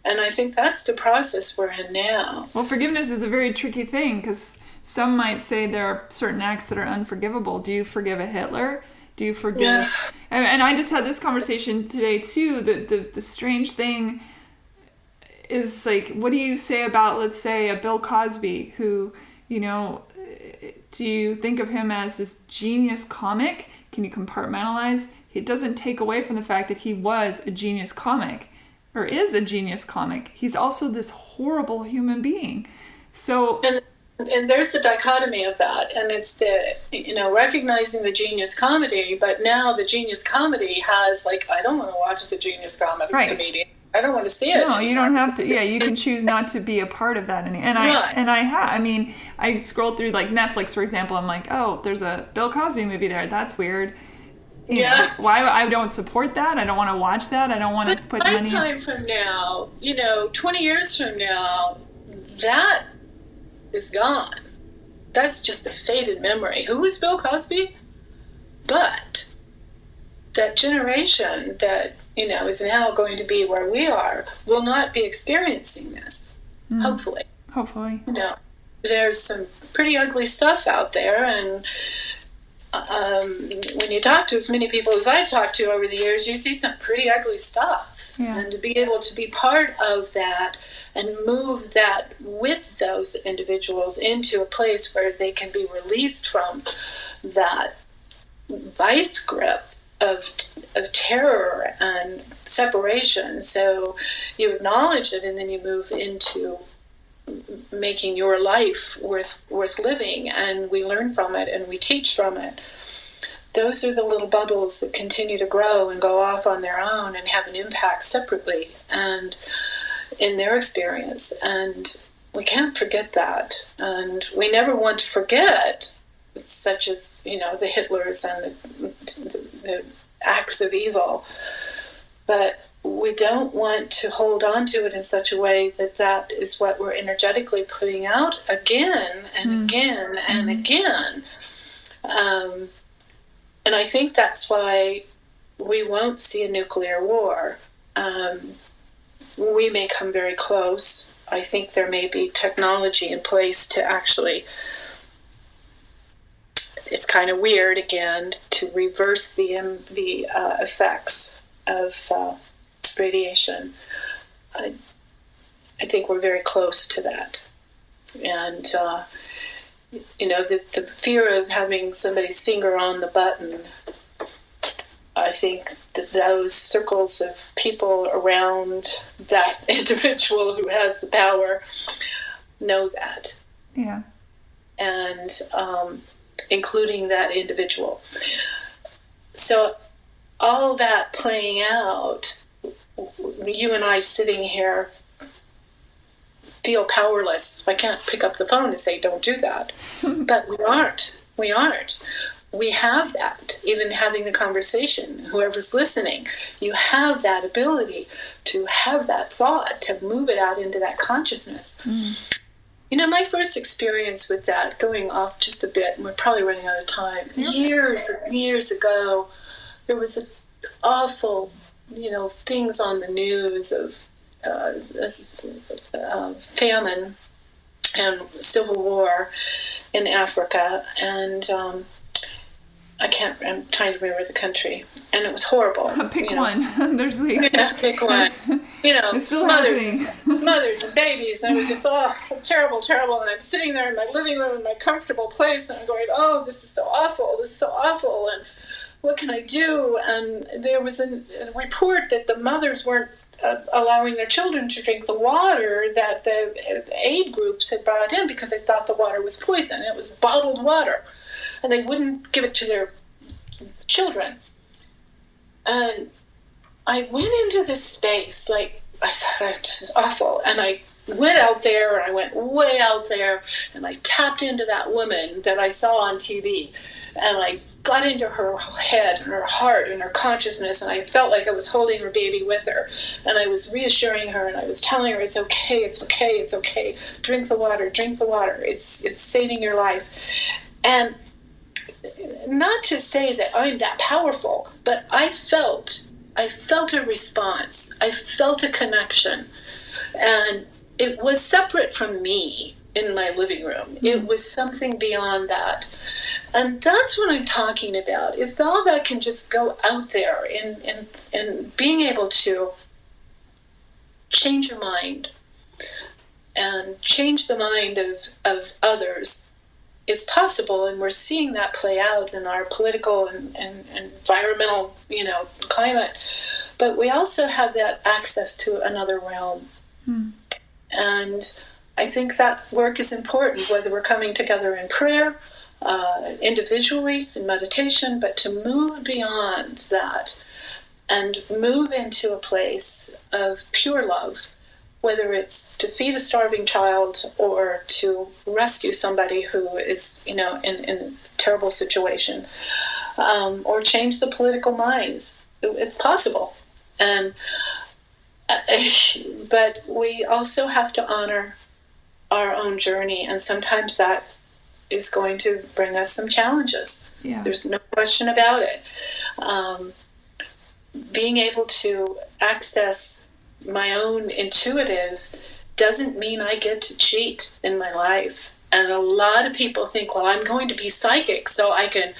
And I think that's the process we're in now. Well, forgiveness is a very tricky thing, because some might say there are certain acts that are unforgivable. Do you forgive a Hitler? Do you forgive... Yeah. And I just had this conversation today, too. The strange thing is, like, what do you say about, let's say, a Bill Cosby, who, you know, do you think of him as this genius comic? Can you compartmentalize? It doesn't take away from the fact that he was a genius comic, or is a genius comic. He's also this horrible human being. So... And there's the dichotomy of that, and it's the, you know, recognizing the genius comedy, but now the genius comedy has, like, I don't want to watch the genius comedy comedian. I don't want to see it. No, you don't have to. Yeah, you can choose not to be a part of that. I mean, I scrolled through, like, Netflix, for example. I'm like, oh, there's a Bill Cosby movie there. That's weird. You know, why I don't support that? I don't want to watch that. I don't want to put money. Lifetime from now, 20 years from now, that is gone. That's just a faded memory. Who was Bill Cosby? But that generation that, is now going to be where we are will not be experiencing this. Hopefully. There's some pretty ugly stuff out there, and when you talk to as many people as I've talked to over the years, you see some pretty ugly stuff. Yeah. And to be able to be part of that and move that with those individuals into a place where they can be released from that vice grip of terror and separation. So you acknowledge it, and then you move into making your life worth living, and we learn from it and we teach from it. Those are the little bubbles that continue to grow and go off on their own and have an impact separately and in their experience. And we can't forget that, and we never want to forget, such as the Hitlers and the acts of evil, but we don't want to hold on to it in such a way that is what we're energetically putting out again and again and again. And I think that's why we won't see a nuclear war. We may come very close. I think there may be technology in place to actually, it's kind of weird again, to reverse the effects of radiation. I think we're very close to that. And, the fear of having somebody's finger on the button, I think that those circles of people around that individual who has the power know that. Yeah. And including that individual. So all that playing out, you and I sitting here feel powerless. I can't pick up the phone and say, don't do that. But we aren't. We have that, even having the conversation, whoever's listening, you have that ability to have that thought, to move it out into that consciousness. My first experience with that, going off just a bit, and we're probably running out of time, years ago, there was an awful, things on the news of famine and civil war in Africa, and I'm trying to remember the country, and it was horrible. Pick one. There's pick one. It's still mothers and babies, and it was just terrible. And I'm sitting there in my living room in my comfortable place, and I'm going, this is so awful, and what can I do? And there was a report that the mothers weren't allowing their children to drink the water that the aid groups had brought in because they thought the water was poison. It was bottled water, and they wouldn't give it to their children. And I went into this space, like, I thought, this is awful. And I went out there, and I went way out there, and I tapped into that woman that I saw on TV, and I got into her head and her heart and her consciousness, and I felt like I was holding her baby with her, and I was reassuring her, and I was telling her, it's okay, drink the water, it's saving your life. And not to say that I'm that powerful, but I felt a response. I felt a connection. And it was separate from me in my living room. It was something beyond that. And that's what I'm talking about. If all that can just go out there and being able to change your mind and change the mind of others is possible, and we're seeing that play out in our political and environmental, climate. But we also have that access to another realm. And I think that work is important, whether we're coming together in prayer, individually, in meditation, but to move beyond that and move into a place of pure love, whether it's to feed a starving child or to rescue somebody who is, in a terrible situation, or change the political minds. It's possible. But we also have to honor our own journey, and sometimes that is going to bring us some challenges. Yeah. There's no question about it. Being able to access my own intuitive doesn't mean I get to cheat in my life. And a lot of people think, well, I'm going to be psychic so I can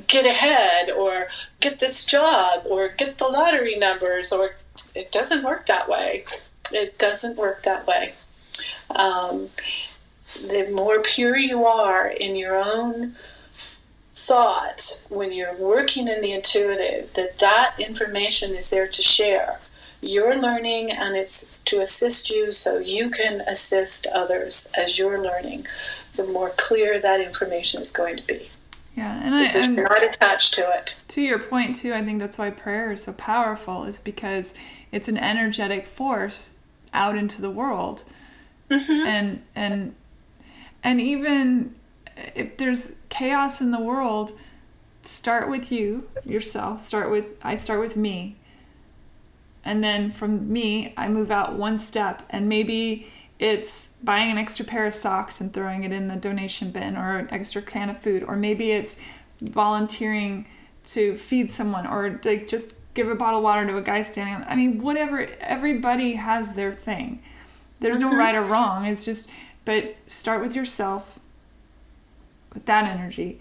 get ahead or get this job or get the lottery numbers, or it doesn't work that way. It doesn't work that way. The more pure you are in your own thought, when you're working in the intuitive, that information is there to share. You're learning, and it's to assist you so you can assist others as you're learning. The more clear that information is going to be. Yeah, because you're not attached to it. To your point, too, I think that's why prayer is so powerful, is because it's an energetic force out into the world. Mm-hmm. And even if there's chaos in the world, start with yourself. I start with me. And then from me, I move out one step. And maybe it's buying an extra pair of socks and throwing it in the donation bin, or an extra can of food. Or maybe it's volunteering to feed someone, or like just give a bottle of water to a guy standing on. I mean, whatever. Everybody has their thing. There's no right or wrong. It's just, but start with yourself, with that energy.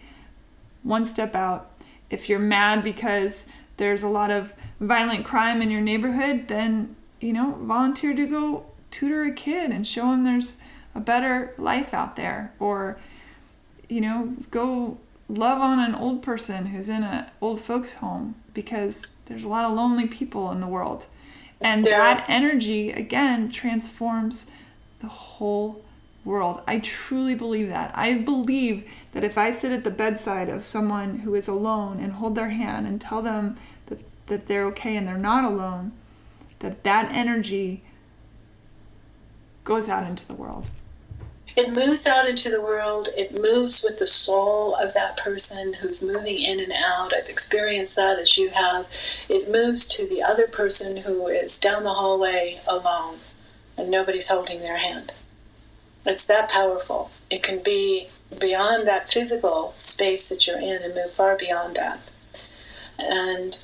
One step out. If you're mad because there's a lot of violent crime in your neighborhood, then, volunteer to go tutor a kid and show him there's a better life out there. Or, go love on an old person who's in an old folks home, because there's a lot of lonely people in the world. And that energy, again, transforms the whole world. I truly believe that. I believe that if I sit at the bedside of someone who is alone and hold their hand and tell them that they're okay and they're not alone, that energy goes out into the world. It moves out into the world. It moves with the soul of that person who's moving in and out. I've experienced that as you have. It moves to the other person who is down the hallway alone and nobody's holding their hand. It's that powerful. It can be beyond that physical space that you're in and move far beyond that. And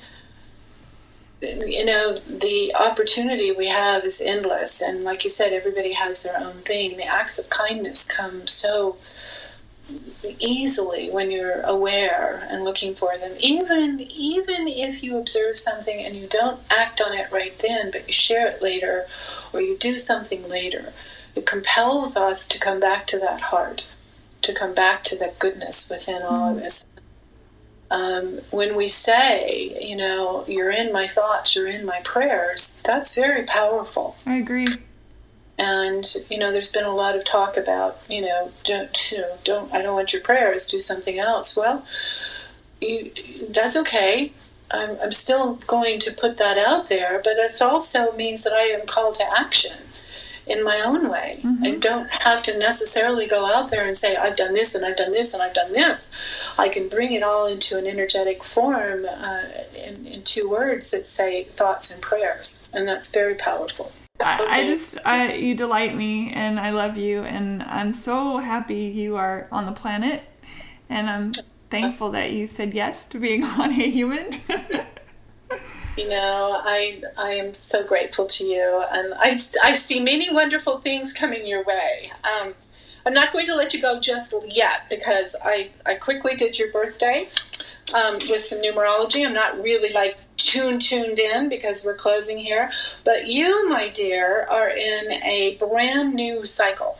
the opportunity we have is endless. And like you said, everybody has their own thing. The acts of kindness come so easily when you're aware and looking for them. Even if you observe something and you don't act on it right then, but you share it later, or you do something later, it compels us to come back to that heart, to come back to that goodness within all of us. When we say, you're in my thoughts, you're in my prayers, that's very powerful. I agree. And, there's been a lot of talk about, I don't want your prayers, do something else. Well, that's okay. I'm still going to put that out there, but it also means that I am called to action in my own way. Mm-hmm. I don't have to necessarily go out there and say, I've done this and I've done this and I've done this. I can bring it all into an energetic form in 2 words that say thoughts and prayers. And that's very powerful. You delight me, and I love you, and I'm so happy you are on the planet, and I'm thankful that you said yes to being on Hey Human. I am so grateful to you, and I see many wonderful things coming your way. I'm not going to let you go just yet because I quickly did your birthday with some numerology. I'm not really like tuned in because we're closing here. But you, my dear, are in a brand new cycle.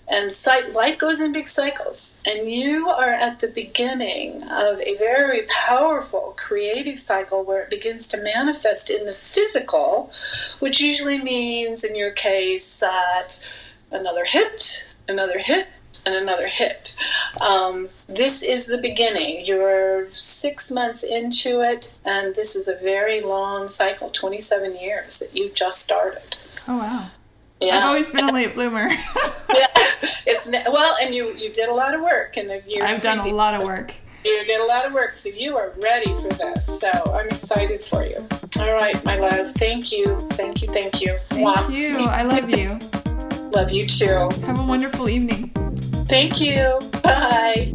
And life goes in big cycles. And you are at the beginning of a very powerful creative cycle where it begins to manifest in the physical, which usually means, in your case, that another hit, and another hit. This is the beginning. You're 6 months into it, and this is a very long cycle, 27 years that you just started. Oh, wow. Yeah. I've always been a late bloomer. Yeah, and you did a lot of work in the years. I've done a lot of work. You did a lot of work, so you are ready for this. So I'm excited for you. All right, my love. Thank you. Thank you. I love you. Love you too. Have a wonderful evening. Thank you. Bye.